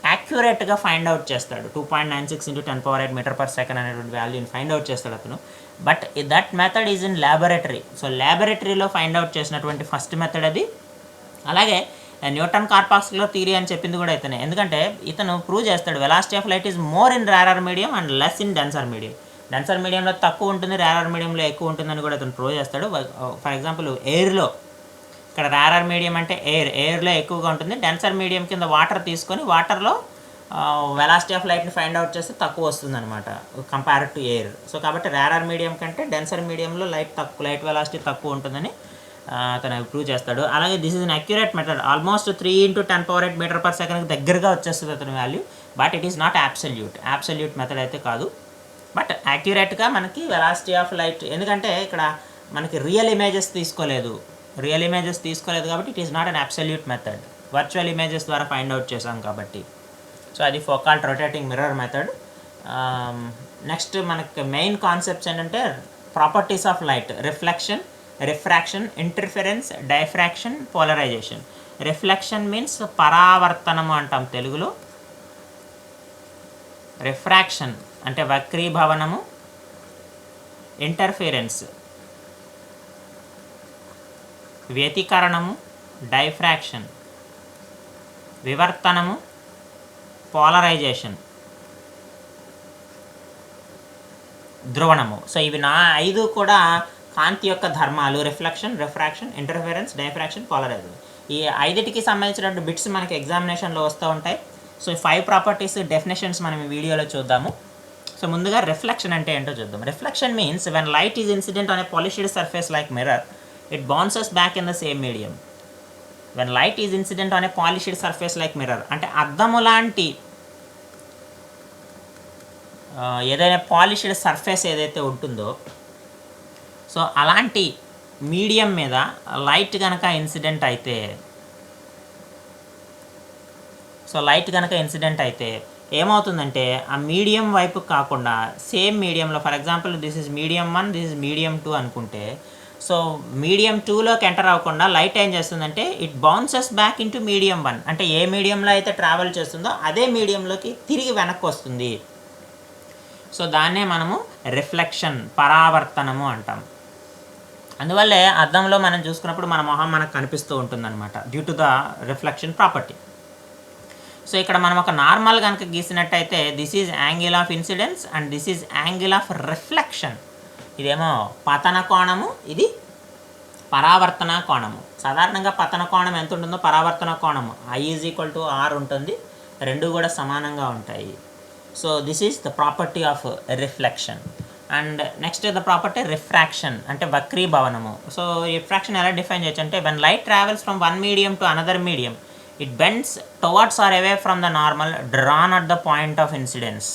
యాక్యురేట్గా ఫైండ్ అవుట్ చేస్తాడు. 2.96 × 10⁸ మీటర్/సెకండ్ అనేటువంటి వాల్యూని ఫైండ్ అవుట్ చేస్తాడు అతను. But that method is in laboratory. So ల్యాబొరేటరీలో ఫైండ్ అవుట్ చేసినటువంటి ఫస్ట్ మెథడ్ అది. అలాగే న్యూటన్ కార్పాక్స్లో థియరీ అని చెప్పింది కూడా ఇతనే, ఎందుకంటే ఇతను ప్రూవ్ చేస్తాడు velocity of light is more in rarer medium and less in denser medium. Denser మీడియంలో తక్కువ ఉంటుంది, రేరర్ మీడియంలో ఎక్కువ ఉంటుందని కూడా ఇతను ప్రూవ్ చేస్తాడు. ఫర్ ఎగ్జాంపుల్ ఎయిర్లో, ఇక్కడ రేరర్ మీడియం అంటే ఎయిర్లో ఎక్కువగా ఉంటుంది, డెన్సర్ మీడియం కింద వాటర్ తీసుకొని వాటర్లో వెలాసిటీ ఆఫ్ లైట్ని ఫైండ్ అవుట్ చేస్తే తక్కువ వస్తుంది అనమాట కంపేర్ టు ఎయిర్. సో కాబట్టి రేరర్ మీడియం కంటే డెన్సర్ మీడియంలో లైట్ వెలాసిటీ తక్కువ ఉంటుందని అతను ప్రూవ్ చేస్తాడు. అలాగే this is an accurate method, almost 3 × 10⁸ మీటర్/సెకండ్కి దగ్గరగా వచ్చేస్తుంది అతని value. But it is not absolute method అయితే కాదు, బట్ యాక్యురేట్గా మనకి వెలాసిటీ ఆఫ్ లైట్, ఎందుకంటే ఇక్కడ మనకి రియల్ ఇమేజెస్ తీసుకోలేదు కాబట్టి it is not an absolute method, virtual images ద్వారా ఫైండ్ అవుట్ చేసాం కాబట్టి. సో అది Foucault rotating mirror method. Next మనకి మెయిన్ కాన్సెప్ట్స్ ఏంటంటే properties of light: reflection, refraction, interference, diffraction, polarization. Reflection means పరావర్తనము అంటాం తెలుగులో. రిఫ్రాక్షన్ అంటే వక్రీభవనము. ఇంటర్ఫిరెన్స్ వ్యతికరణము. డైఫ్రాక్షన్ వివర్తనము. పోలరైజేషన్ ధ్రువణము. సో ఇవి 5 కూడా కాంతి యొక్క ధర్మాలు: reflection, refraction, interference, diffraction, polarization. ఈ 5టికి సంబంధించినటువంటి బిట్స్ మనకి ఎగ్జామినేషన్లో వస్తూ ఉంటాయి. సో 5 ప్రాపర్టీస్ డెఫినేషన్స్ మనం ఈ వీడియోలో చూద్దాము. సో ముందుగా రిఫ్లెక్షన్ అంటే ఏంటో చూద్దాం. Reflection means when light is incident on a polished surface like mirror, it bounces back in the same medium. When light is incident on a polished surface like mirror, అంటే అద్దము లాంటి ఏదైనా polished surface ఏదైతే ఉంటుందో, so అలాంటి medium మీద light కనుక incident అయితే ఏమవుతుందంటే ఆ మీడియం వైపు కాకుండా సేమ్ మీడియంలో, for example this is medium 1, this is medium 2 అనుకుంటే, సో మీడియం 2లోకి ఎంటర్ అవ్వకుండా లైట్ ఏం చేస్తుందంటే it bounces back into medium 1, అంటే ఏ మీడియంలో అయితే ట్రావెల్ చేస్తుందో అదే మీడియంలోకి తిరిగి వెనక్కి వస్తుంది. సో దాన్నే మనము రిఫ్లెక్షన్, పరావర్తనము అంటాం. అందువల్లే అద్దంలో మనం చూసుకున్నప్పుడు మన మొహం మనకు కనిపిస్తూ ఉంటుందన్నమాట, due to the reflection property. So ఇక్కడ మనం ఒక నార్మల్ కనుక గీసినట్టయితే this is angle of incidence and this is angle of reflection. ఇదేమో పతన కోణము, ఇది పరావర్తన కోణము. సాధారణంగా పతన కోణం ఎంత ఉంటుందో పరావర్తన కోణము I = R ఉంటుంది, రెండు కూడా సమానంగా ఉంటాయి. So this is the property of reflection. And next the property refraction అంటే వక్రీభవనము. సో రిఫ్రాక్షన్ ఎలా డిఫైన్ చేయొచ్చు అంటే when light travels from one medium to another medium, it bends towards or away from the normal drawn at the point of incidence.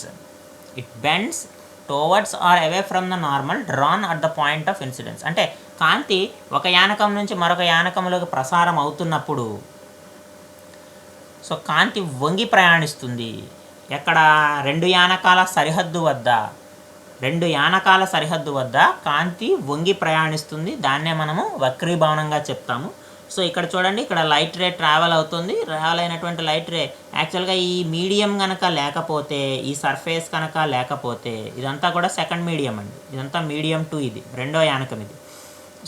It bends towards or away from the normal drawn at the point of incidence. అంటే కాంతి ఒక యానకం నుంచి మరొక యానకంలోకి ప్రసారం అవుతున్నప్పుడు so కాంతి వంగి ప్రయాణిస్తుంది. ఎక్కడ? రెండు యానకాల సరిహద్దు వద్ద కాంతి వంగి ప్రయాణిస్తుంది. దాన్నే మనము వక్రీభవనంగా చెప్తాము. సో ఇక్కడ చూడండి, ఇక్కడ లైట్ రే ట్రావెల్ అయినటువంటి లైట్ రే యాక్చువల్గా ఈ మీడియం కనుక లేకపోతే, ఈ సర్ఫేస్ కనుక లేకపోతే, ఇదంతా కూడా సెకండ్ మీడియం అండి, ఇదంతా మీడియం 2, ఇది రెండో యానకం ఇది.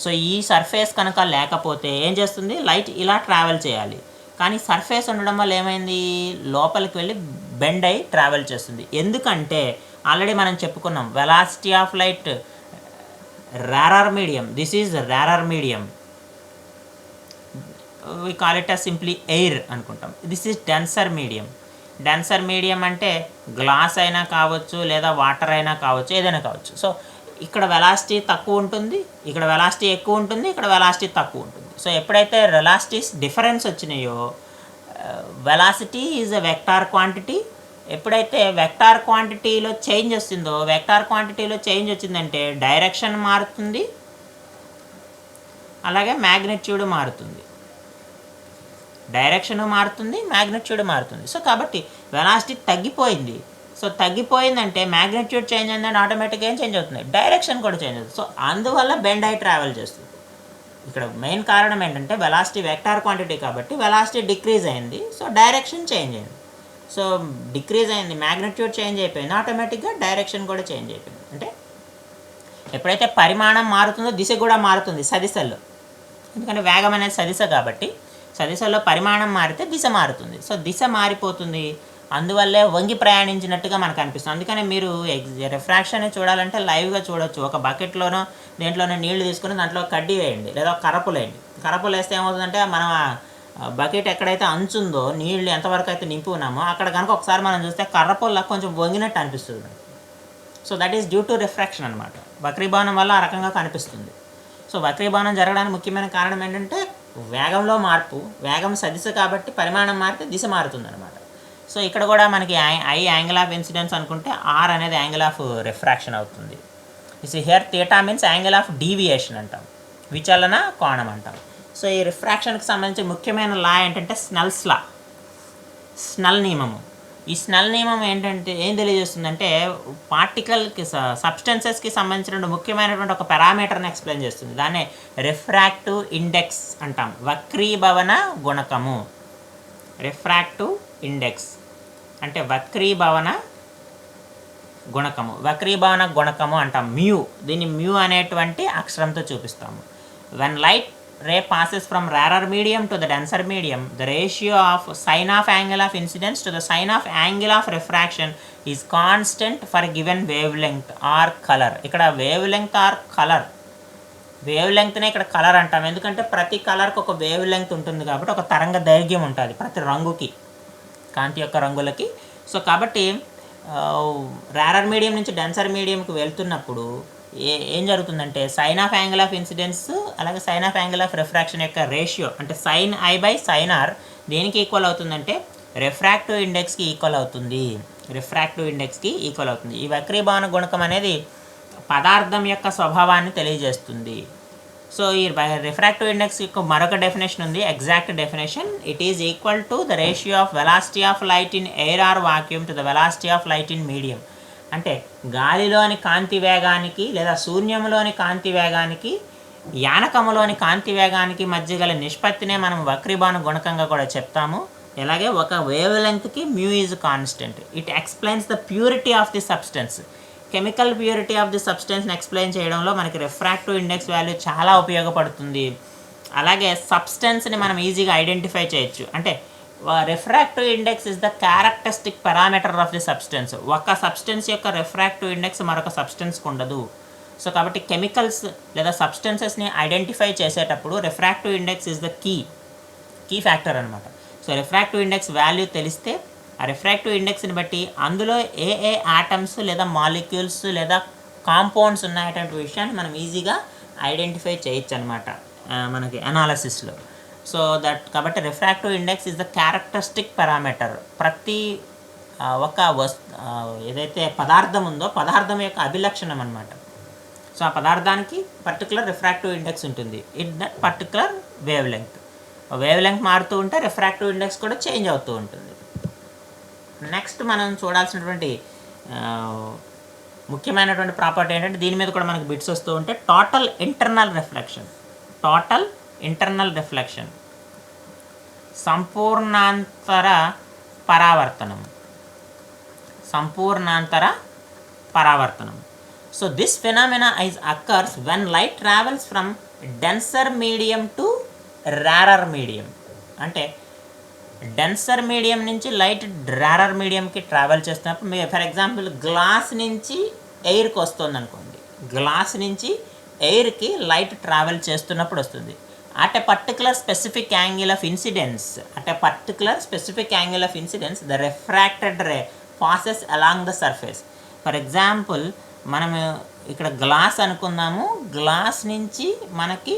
సో ఈ సర్ఫేస్ కనుక లేకపోతే ఏం చేస్తుంది? లైట్ ఇలా ట్రావెల్ చేయాలి. కానీ సర్ఫేస్ ఉండడం వల్ల ఏమైంది? లోపలికి వెళ్ళి బెండ్ అయి ట్రావెల్ చేస్తుంది. ఎందుకంటే ఆల్రెడీ మనం చెప్పుకున్నాం velocity of light rarer medium, this is rarer medium, we call it as simply air అనుకుంటాం. this is denser medium. Denser medium అంటే గ్లాస్ అయినా కావచ్చు లేదా వాటర్ అయినా కావచ్చు, ఏదైనా కావచ్చు. సో ఇక్కడ వెలాసిటీ తక్కువ ఉంటుంది, ఇక్కడ వెలాసిటీ ఎక్కువ ఉంటుంది, ఇక్కడ వెలాసిటీ తక్కువ ఉంటుంది. సో ఎప్పుడైతే వెలాసిటీస్ డిఫరెన్స్ వచ్చినాయో velocity is a vector quantity. ఎప్పుడైతే వెక్టార్ క్వాంటిటీలో చేంజ్ వస్తుందో, వెక్టార్ క్వాంటిటీలో చేంజ్ వచ్చిందంటే డైరెక్షన్ మారుతుంది, అలాగే మ్యాగ్నిట్యూడ్ మారుతుంది, డైరెక్షన్ మారుతుంది, మ్యాగ్నిట్యూడ్ మారుతుంది. సో కాబట్టి వెలాసిటీ తగ్గిపోయింది. సో తగ్గిపోయిందంటే మ్యాగ్నిట్యూడ్ చేంజ్ అయిందంటే ఆటోమేటిక్గా ఏం చేంజ్ అవుతుంది, డైరెక్షన్ కూడా చేంజ్ అవుతుంది. సో అందువల్ల బెండ్ అయి ట్రావెల్ చేస్తుంది. ఇక్కడ మెయిన్ కారణం ఏంటంటే వెలాసిటీ వెక్టార్ క్వాంటిటీ కాబట్టి వెలాసిటీ డిక్రీజ్ అయింది, సో డైరెక్షన్ చేంజ్ అయింది. సో డిక్రీజ్ అయింది, మ్యాగ్నిట్యూడ్ చేంజ్ అయిపోయింది, ఆటోమేటిక్గా డైరెక్షన్ కూడా చేంజ్ అయిపోయింది. అంటే ఎప్పుడైతే పరిమాణం మారుతుందో దిశ కూడా మారుతుంది సదిశల్లో. ఎందుకంటే వేగం అనేది సదిశ కాబట్టి సదిశలో పరిమాణం మారితే దిశ మారుతుంది. సో దిశ మారిపోతుంది, అందువల్లే వంగి ప్రయాణించినట్టుగా మనకు అనిపిస్తుంది. అందుకని మీరు రిఫ్రాక్షన్ చూడాలంటే లైవ్గా చూడొచ్చు. ఒక బకెట్లోనో దేంట్లోనో నీళ్లు తీసుకుని దాంట్లో కడ్డీ వేయండి లేదా కర్రపులు వేయండి. కర్రపులు వేస్తే ఏమవుతుందంటే మనం బకెట్ ఎక్కడైతే అంచుందో నీళ్ళు ఎంతవరకు అయితే నింపి ఉన్నామో అక్కడ కనుక ఒకసారి మనం చూస్తే కర్రపుల్ల కొంచెం వంగినట్టు అనిపిస్తుంది. So that is due to refraction అనమాట. వక్రీభవనం వల్ల ఆ రకంగా కనిపిస్తుంది. సో వక్రీభవనం జరగడానికి ముఖ్యమైన కారణం ఏంటంటే వేగంలో మార్పు. వేగం సదిశ కాబట్టి పరిమాణం మారితే దిశ మారుతుంది అనమాట. సో ఇక్కడ కూడా మనకి ఐ యాంగిల్ ఆఫ్ ఇన్సిడెన్స్ అనుకుంటే ఆర్ అనేది యాంగిల్ ఆఫ్ రిఫ్రాక్షన్ అవుతుంది. Is here theta means angle of deviation అంటాం, విచలన కోణం అంటాం. సో ఈ రిఫ్రాక్షన్కి సంబంధించి ముఖ్యమైన లా ఏంటంటే స్నెల్స్ లా, స్నెల్ నియమము. ఈ స్నెల్ నియమం ఏంటంటే ఏం తెలియజేస్తుందంటే పార్టికల్కి సబ్స్టెన్సెస్కి సంబంధించిన ముఖ్యమైనటువంటి ఒక పారామీటర్ని ఎక్స్ప్లెయిన్ చేస్తుంది. దాన్నే రిఫ్రాక్టివ్ ఇండెక్స్ అంటాం, వక్రీభవన గుణకము. రిఫ్రాక్టివ్ ఇండెక్స్ అంటే వక్రీభవన గుణకము, వక్రీభవన గుణకము అంటాం, మ్యూ. దీన్ని మ్యూ అనేటువంటి అక్షరంతో చూపిస్తాము. When light ray passes from rarer medium to the denser medium, the ratio of sin of angle of incidence to the sin of angle of refraction is constant for given wavelength or color. ఇక్కడ wavelength or color, వేవ్లెంగ్త్నే ఇక్కడ colour అంటాం. ఎందుకంటే ప్రతి కలర్కి ఒక wave length ఉంటుంది కాబట్టి ఒక తరంగ దైర్ఘ్యం ఉంటుంది ప్రతి రంగుకి, కాంతి యొక్క రంగులకి. సో కాబట్టి రారర్ మీడియం నుంచి డెన్సర్ మీడియంకి వెళ్తున్నప్పుడు ఏం జరుగుతుందంటే sine of angle of incidence అలాగే sine of angle of refraction యొక్క రేషియో అంటే sine I by sine R దేనికి ఈక్వల్ అవుతుందంటే రిఫ్రాక్టివ్ ఇండెక్స్కి ఈక్వల్ అవుతుంది. రిఫ్రాక్టివ్ ఇండెక్స్కి ఈక్వల్ అవుతుంది. ఈ వక్రీభవన గుణకం అనేది పదార్థం యొక్క స్వభావాన్ని తెలియజేస్తుంది. సో ఈ రిఫ్రాక్టివ్ ఇండెక్స్ యొక్క మరొక డెఫినేషన్ ఉంది, exact definition. It is equal to the ratio of velocity of light in air or vacuum to the velocity of light in medium. అంటే గాలిలోని కాంతి వేగానికి లేదా శూన్యంలోని కాంతి వేగానికి యానకములోని కాంతి వేగానికి మధ్య గల నిష్పత్తినే మనం వక్రీభవన గుణకంగా కూడా చెప్తాము. అలాగే ఒక వేవ్ లెంగ్త్కి mu is constant. It explains the purity of the substance. Chemical purity of the సబ్స్టెన్స్ని ఎక్స్ప్లెయిన్ చేయడంలో మనకి రిఫ్రాక్టివ్ ఇండెక్స్ వాల్యూ చాలా ఉపయోగపడుతుంది. అలాగే సబ్స్టెన్స్ని మనం ఈజీగా ఐడెంటిఫై చేయొచ్చు. అంటే refractive index is the characteristic parameter of the substance. ఒక సబ్స్టెన్స్ యొక్క రిఫ్రాక్టివ్ ఇండెక్స్ మరొక సబ్స్టెన్స్కి ఉండదు. సో కాబట్టి కెమికల్స్ లేదా సబ్స్టెన్సెస్ని ఐడెంటిఫై చేసేటప్పుడు refractive index is the key factor అనమాట. సో రిఫ్రాక్టివ్ ఇండెక్స్ వాల్యూ తెలిస్తే ఆ రిఫ్రాక్టివ్ ఇండెక్స్ని బట్టి అందులో ఏ ఆటమ్స్ లేదా మాలిక్యూల్స్ లేదా కాంపౌండ్స్ ఉన్నాయటువంటి విషయాన్ని మనం ఈజీగా ఐడెంటిఫై చేయొచ్చు అనమాట మనకి అనాలసిస్లో. సో దట్ కాబట్టి refractive index is the characteristic parameter. ప్రతి ఒక ఏదైతే పదార్థం ఉందో పదార్థం యొక్క అభిలక్షణం అనమాట. సో ఆ పదార్థానికి పర్టికులర్ రిఫ్రాక్టివ్ ఇండెక్స్ ఉంటుంది in that particular wave length. Wave length మారుతూ ఉంటే రిఫ్రాక్టివ్ ఇండెక్స్ కూడా చేంజ్ అవుతూ ఉంటుంది. నెక్స్ట్ మనం చూడాల్సినటువంటి ముఖ్యమైనటువంటి ప్రాపర్టీ ఏంటంటే దీని మీద కూడా మనకు బిట్స్ వస్తూ ఉంటే total internal reflection. Total internal reflection, సంపూర్ణాంతర పరావర్తనం, సంపూర్ణాంతర పరావర్తనం. So this phenomena is occurs when light travels from denser medium to rarer medium. అంటే డెన్సర్ మీడియం నుంచి లైట్ రేరర్ మీడియంకి ట్రావెల్ చేస్తున్నప్పుడు మీరు ఫర్ ఎగ్జాంపుల్ గ్లాస్ నుంచి ఎయిర్కి వస్తుంది అనుకోండి, గ్లాస్ నుంచి ఎయిర్కి లైట్ ట్రావెల్ చేస్తున్నప్పుడు వస్తుంది. At a particular specific angle of incidence, the refracted ray passes along the surface. For example మనం ఇక్కడ గ్లాస్ అనుకుందాము, గ్లాస్ నుంచి మనకి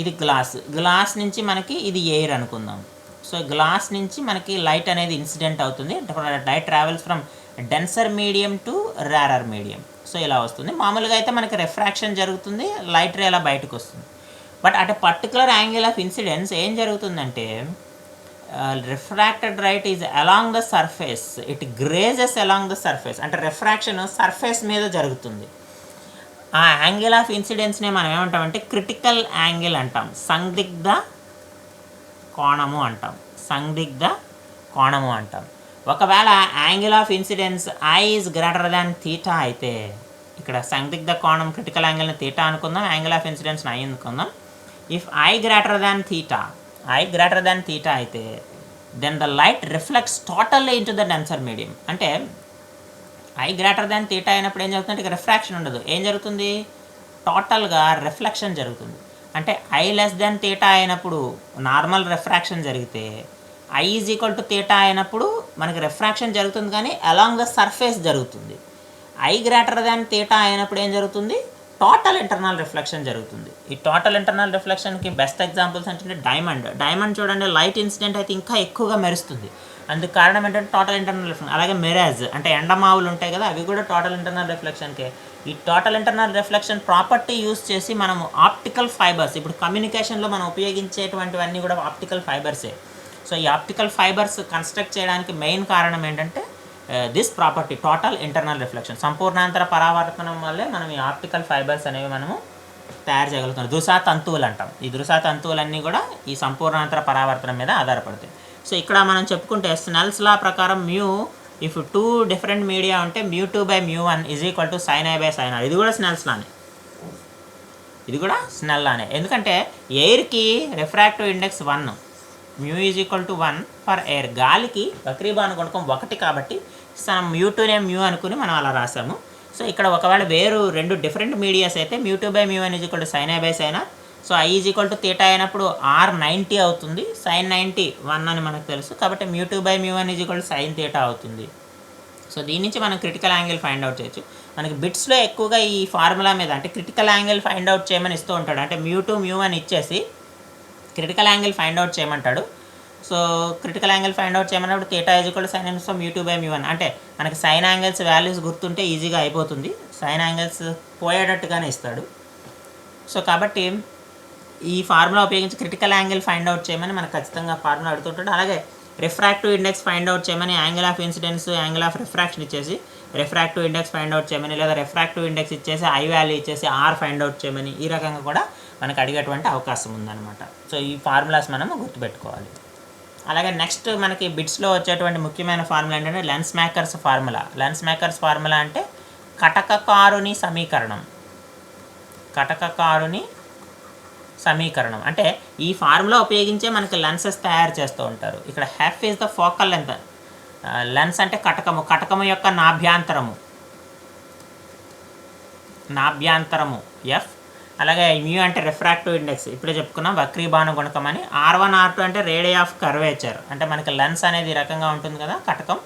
ఇది గ్లాస్ నుంచి మనకి ఇది ఎయిర్ అనుకుందాం. సో గ్లాస్ నుంచి మనకి లైట్ అనేది ఇన్సిడెంట్ అవుతుంది. Light travels from denser medium to rarer medium. So ఇలా వస్తుంది. మామూలుగా అయితే మనకి రిఫ్రాక్షన్ జరుగుతుంది, లైట్ రే అలా బయటకు వస్తుంది. But at a particular angle of incidence ఏం జరుగుతుందంటే refracted light is along the surface, it గ్రేజెస్ along the surface. అంటే రిఫ్రాక్షన్ సర్ఫేస్ మీద జరుగుతుంది. ఆ యాంగిల్ ఆఫ్ ఇన్సిడెన్స్ని మనం ఏమంటామంటే క్రిటికల్ యాంగిల్ అంటాం, సందిగ్ధ కోణము అంటాం. ఒకవేళ angle of incidence I is greater than theta అయితే, ఇక్కడ సందిగ్ధ కోణం క్రిటికల్ యాంగిల్ని థీటా అనుకుందాం, యాంగిల్ ఆఫ్ ఇన్సిడెన్స్ని ఐ అనుకుందాం. If I greater than theta అయితే then the light reflects totally into the denser medium. అంటే ఐ గ్రేటర్ దాన్ థీటా అయినప్పుడు ఏం జరుగుతుందంటే ఇక రిఫ్రాక్షన్ ఉండదు. ఏం జరుగుతుంది? టోటల్గా రిఫ్లెక్షన్ జరుగుతుంది. అంటే ఐ లెస్ దాన్ థీటా అయినప్పుడు నార్మల్ రిఫ్రాక్షన్ జరిగితే, I is equal to theta అయినప్పుడు మనకి రిఫ్రాక్షన్ జరుగుతుంది కానీ అలాంగ్ ద సర్ఫేస్ జరుగుతుంది. ఐ గ్రేటర్ దాన్ థీటా అయినప్పుడు ఏం జరుగుతుంది? టోటల్ ఇంటర్నల్ రిఫ్లెక్షన్ జరుగుతుంది. ఈ టోటల్ ఇంటర్నల్ రిఫ్లెక్షన్కి బెస్ట్ ఎగ్జాంపుల్స్ అంటే డైమండ్ చూడండి, లైట్ ఇన్సిడెంట్ అయితే ఇంకా ఎక్కువగా మెరుస్తుంది. అందుకు కారణం ఏంటంటే టోటల్ ఇంటర్నల్ రిఫ్లెక్షన్. అలాగే మిరాజ్ అంటే ఎండమావులు ఉంటాయి కదా, అవి కూడా టోటల్ ఇంటర్నల్ రిఫ్లెక్షన్కే. ఈ total internal reflection property use చేసి మనము ఆప్టికల్ ఫైబర్స్, ఇప్పుడు కమ్యూనికేషన్లో మనం ఉపయోగించేటువంటివన్నీ కూడా ఆప్టికల్ ఫైబర్సే. సో ఈ ఆప్టికల్ ఫైబర్స్ కన్స్ట్రక్ట్ చేయడానికి మెయిన్ కారణం ఏంటంటే this property total internal reflection. సంపూర్ణాంతర పరావర్తనం వల్లే మనం ఈ ఆప్టికల్ ఫైబర్స్ అనేవి మనము తయారు చేయగలుగుతున్నాం. దృశా తంతువులు అంటాం. ఈ దృశా తంతువులన్నీ కూడా ఈ సంపూర్ణాంతర పరావర్తనం మీద ఆధారపడతాయి. సో ఇక్కడ మనం చెప్పుకుంటే స్నెల్స్ లా ప్రకారం మ్యూ ఇఫ్ 2 డిఫరెంట్ మీడియా ఉంటే μ2/μ1 is equal to sin I/sin R. ఇది కూడా స్నెల్ లానే. ఎందుకంటే ఎయిర్కి refractive index 1, μ is equal to 1 for air. గాలికి వక్రీభవన గుణకం 1 కాబట్టి μ2నే μ అనుకుని మనం అలా రాసాము. సో ఇక్కడ ఒకవేళ వేరు 2 డిఫరెంట్ మీడియాస్ అయితే μ2/μ1 is equal to sin I/sin R. So I is equal to theta అయినప్పుడు R 90 అవుతుంది, sin 90 1 అని మనకు తెలుసు. కాబట్టి μ2/μ1 is equal to sin theta అవుతుంది. సో దీని నుంచి మనం క్రిటికల్ యాంగిల్ ఫైండ్ అవుట్ చేయొచ్చు. మనకి బిట్స్లో ఎక్కువగా ఈ ఫార్ములా మీద అంటే క్రిటికల్ యాంగిల్ ఫైండ్ అవుట్ చేయమని ఇస్తూ ఉంటాడు. అంటే μ2 μ1 ఇచ్చేసి క్రిటికల్ యాంగిల్ ఫైండ్ అవుట్ చేయమంటాడు. So critical angle find out చేయమన్నప్పుడు theta is equal to sin so μ2/μ1. అంటే మనకి సైన్ యాంగిల్స్ వాల్యూస్ గుర్తుంటే ఈజీగా అయిపోతుంది. సైన్ యాంగిల్స్ పోయేటట్టుగానే ఇస్తాడు. సో కాబట్టి ఈ ఫార్ములా ఉపయోగించి క్రిటికల్ యాంగిల్ ఫైండ్ అవుట్ చేయమని మనకు ఖచ్చితంగా ఫార్ములా అడుగుతుంటాడు. అలాగే రిఫ్రాక్టివ్ ఇండెక్స్ ఫైండ్ అవుట్ చేయమని angle of incidence, angle of refraction ఇచ్చేసి రిఫ్రాక్టివ్ ఇండెక్స్ ఫైండ్ అవుట్ చేయమని, లేదా రిఫ్రాక్టివ్ ఇండెక్స్ ఇచ్చేసి ఐ వాల్యూ ఇచ్చేసి ఆర్ ఫైండ్ అవుట్ చేయమని ఈ రకంగా కూడా మనకు అడిగేటువంటి అవకాశం ఉందన్నమాట. సో ఈ ఫార్ములాస్ మనం గుర్తుపెట్టుకోవాలి. అలాగే నెక్స్ట్ మనకి బిట్స్లో వచ్చేటువంటి ముఖ్యమైన ఫార్ములా ఏంటంటే లెన్స్ మేకర్స్ ఫార్ములా అంటే కటకకారుని సమీకరణం. అంటే ఈ ఫార్ములా ఉపయోగించే మనకి లెన్సెస్ తయారు చేస్తూ ఉంటారు. ఇక్కడ హెఫ్ is the focal length. Lens అంటే కటకము యొక్క నాభ్యాంతరము ఎఫ్. అలాగే మ్యూ అంటే రిఫ్రాక్టివ్ ఇండెక్స్, ఇప్పుడే చెప్పుకున్నాం వక్రీభవన గుణకం అని. R1 R2 అంటే రేడియై ఆఫ్ కర్వేచర్. అంటే మనకి లెన్స్ అనేది ఈ రకంగా ఉంటుంది కదా కటకం.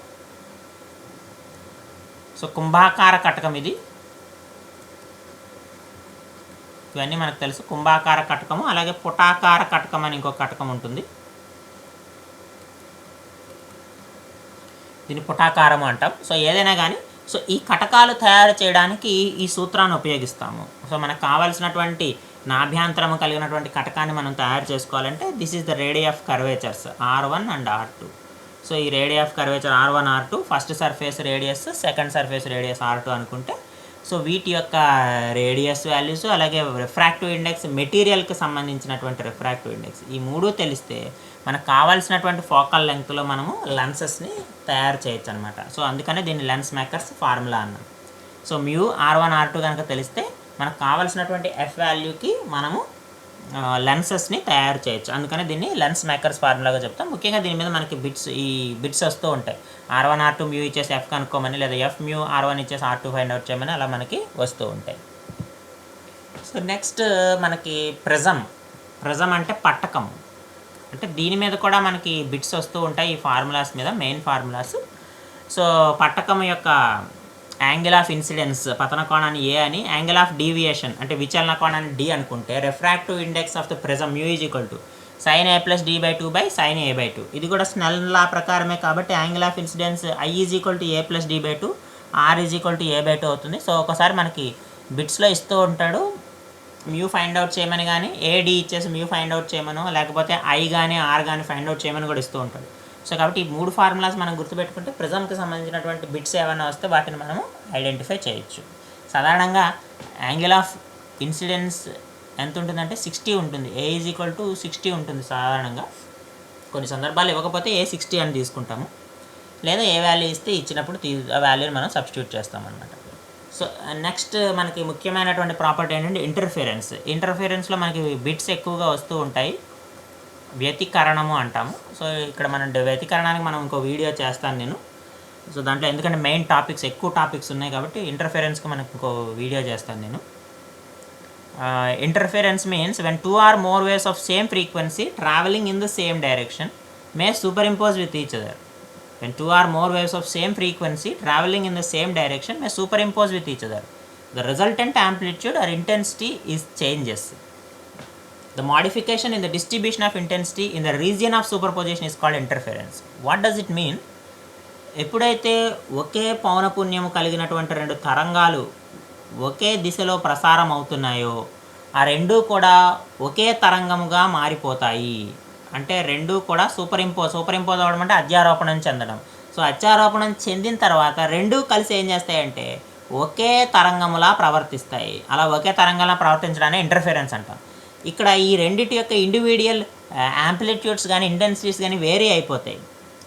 సో కుంభాకార కటకం ఇది, ఇవన్నీ మనకు తెలుసు. కుంభాకార కటకము, అలాగే పుటాకార కటకం అని ఇంకొక కటకం ఉంటుంది, దీన్ని పుటాకారము అంటాం. సో ఏదైనా కానీ సో ఈ కటకాలు తయారు చేయడానికి ఈ సూత్రాన్ని ఉపయోగిస్తాము. సో మనకు కావాల్సినటువంటి నాభ్యాంతరము కలిగినటువంటి కటకాన్ని మనం తయారు చేసుకోవాలంటే this is the radii of curvatures R1 and R2. So ఈ radii of curvature R1 R2 first surface radius, second surface radius R2 అనుకుంటే సో వీటి యొక్క రేడియస్ వాల్యూస్, అలాగే రిఫ్రాక్టివ్ ఇండెక్స్, మెటీరియల్కి సంబంధించినటువంటి రిఫ్రాక్టివ్ ఇండెక్స్, ఈ మూడు తెలిస్తే మనకు కావాల్సినటువంటి ఫోకల్ లెంగ్త్లో మనము లెన్సెస్ని తయారు చేయొచ్చు అనమాట. సో అందుకనే దీన్ని లెన్స్ మేకర్స్ ఫార్ములా అన్నాం. సో μ R1 R2 కనుక తెలిస్తే మనకు కావాల్సినటువంటి ఎఫ్ వాల్యూకి మనము లెన్సెస్ని తయారు చేయొచ్చు. అందుకని దీన్ని లెన్స్ మేకర్స్ ఫార్ములాగా చెప్తాం. ముఖ్యంగా దీని మీద మనకి బిట్స్ వస్తూ ఉంటాయి. R1 R2 మ్యూ ఇచ్చేసి ఎఫ్ కనుక్కోమని, లేదా ఎఫ్ మ్యూ R1 ఇచ్చేసి R2 ఫైండ్ అవుట్ చేయమని అలా మనకి వస్తూ ఉంటాయి. సో నెక్స్ట్ మనకి ప్రిజం అంటే పట్టకం. అంటే దీని మీద కూడా మనకి బిట్స్ వస్తూ ఉంటాయి ఈ ఫార్ములాస్ మీద, మెయిన్ ఫార్ములాస్. సో పట్టకం యొక్క యాంగిల్ ఆఫ్ ఇన్సిడెన్స్, పతన కోణాన్ని ఏ అని, యాంగిల్ ఆఫ్ డీవియేషన్ అంటే విచలన కోణాన్ని డి అనుకుంటే, refractive index of the prism mu is equal to sin a plus d/2 by sin a/2. ఇది కూడా స్నెల్ లా ప్రకారమే కాబట్టి angle of incidence I is equal to a plus d/2, r is equal to a/2 అవుతుంది. So ఒకసారి మనకి బిట్స్లో ఇస్తూ ఉంటాడు mu find out చేయమని, కానీ AD ఇచ్చేసి మ్యూ ఫైండ్ అవుట్ చేయమను, లేకపోతే I కానీ R కానీ ఫైండ్ అవుట్ చేయమని కూడా ఇస్తూ ఉంటాడు. సో కాబట్టి ఈ 3 ఫార్ములాస్ మనం గుర్తుపెట్టుకుంటే ప్రిజంకి సంబంధించినటువంటి బిట్స్ ఏమైనా వస్తే వాటిని మనము ఐడెంటిఫై చేయొచ్చు. సాధారణంగా యాంగిల్ ఆఫ్ ఇన్సిడెన్స్ ఎంత ఉంటుందంటే 60 ఉంటుంది. A ఈజ్ ఈక్వల్ టు 60 ఉంటుంది సాధారణంగా. కొన్ని సందర్భాలు ఇవ్వకపోతే A 60 అని తీసుకుంటాము, లేదా ఏ వాల్యూ ఇస్తే ఇచ్చినప్పుడు ఆ వాల్యూని మనం సబ్స్టిట్యూట్ చేస్తాం అన్నమాట. సో నెక్స్ట్ మనకి ముఖ్యమైనటువంటి ప్రాపర్టీ ఏంటంటే ఇంటర్ఫిరెన్స్లో మనకి బిట్స్ ఎక్కువగా వస్తూ ఉంటాయి, వ్యతికరణము అంటాము. సో ఇక్కడ మనం వ్యతికరణానికి మనం ఇంకో వీడియో చేస్తాను నేను. సో దాంట్లో ఎందుకంటే మెయిన్ టాపిక్స్ ఎక్కువ టాపిక్స్ ఉన్నాయి కాబట్టి ఇంటర్ఫిరెన్స్కి మనకు ఇంకో వీడియో చేస్తాను నేను. Interference means when 2 or more waves of same frequency traveling in the same direction may superimpose with each other. When 2 or more waves of same frequency traveling in the same direction may superimpose with each other, the resultant amplitude or intensity is changes. The modification in the distribution of intensity in the region of superposition is called interference. What does it mean? ఎప్పుడైతే ఒకే పౌనపున్యము కలిగినటువంటి 2 తరంగాలు ఒకే దిశలో ప్రసారం అవుతున్నాయో ఆ రెండూ కూడా ఒకే తరంగముగా మారిపోతాయి. అంటే రెండూ కూడా సూపరింపోజ్ అవ్వడం అంటే అధ్యారోపణం చెందడం. సో అధ్యారోపణం చెందిన తర్వాత రెండూ కలిసి ఏం చేస్తాయంటే ఒకే తరంగములా ప్రవర్తిస్తాయి. అలా ఒకే తరంగంలా ప్రవర్తించడాన్ని ఇంటర్ఫిరెన్స్ అంటాం. ఇక్కడ ఈ రెండిటి యొక్క ఇండివిజువల్ యాంప్లిట్యూడ్స్ కానీ ఇంటెన్సిటీస్ కానీ వేరీ అయిపోతాయి.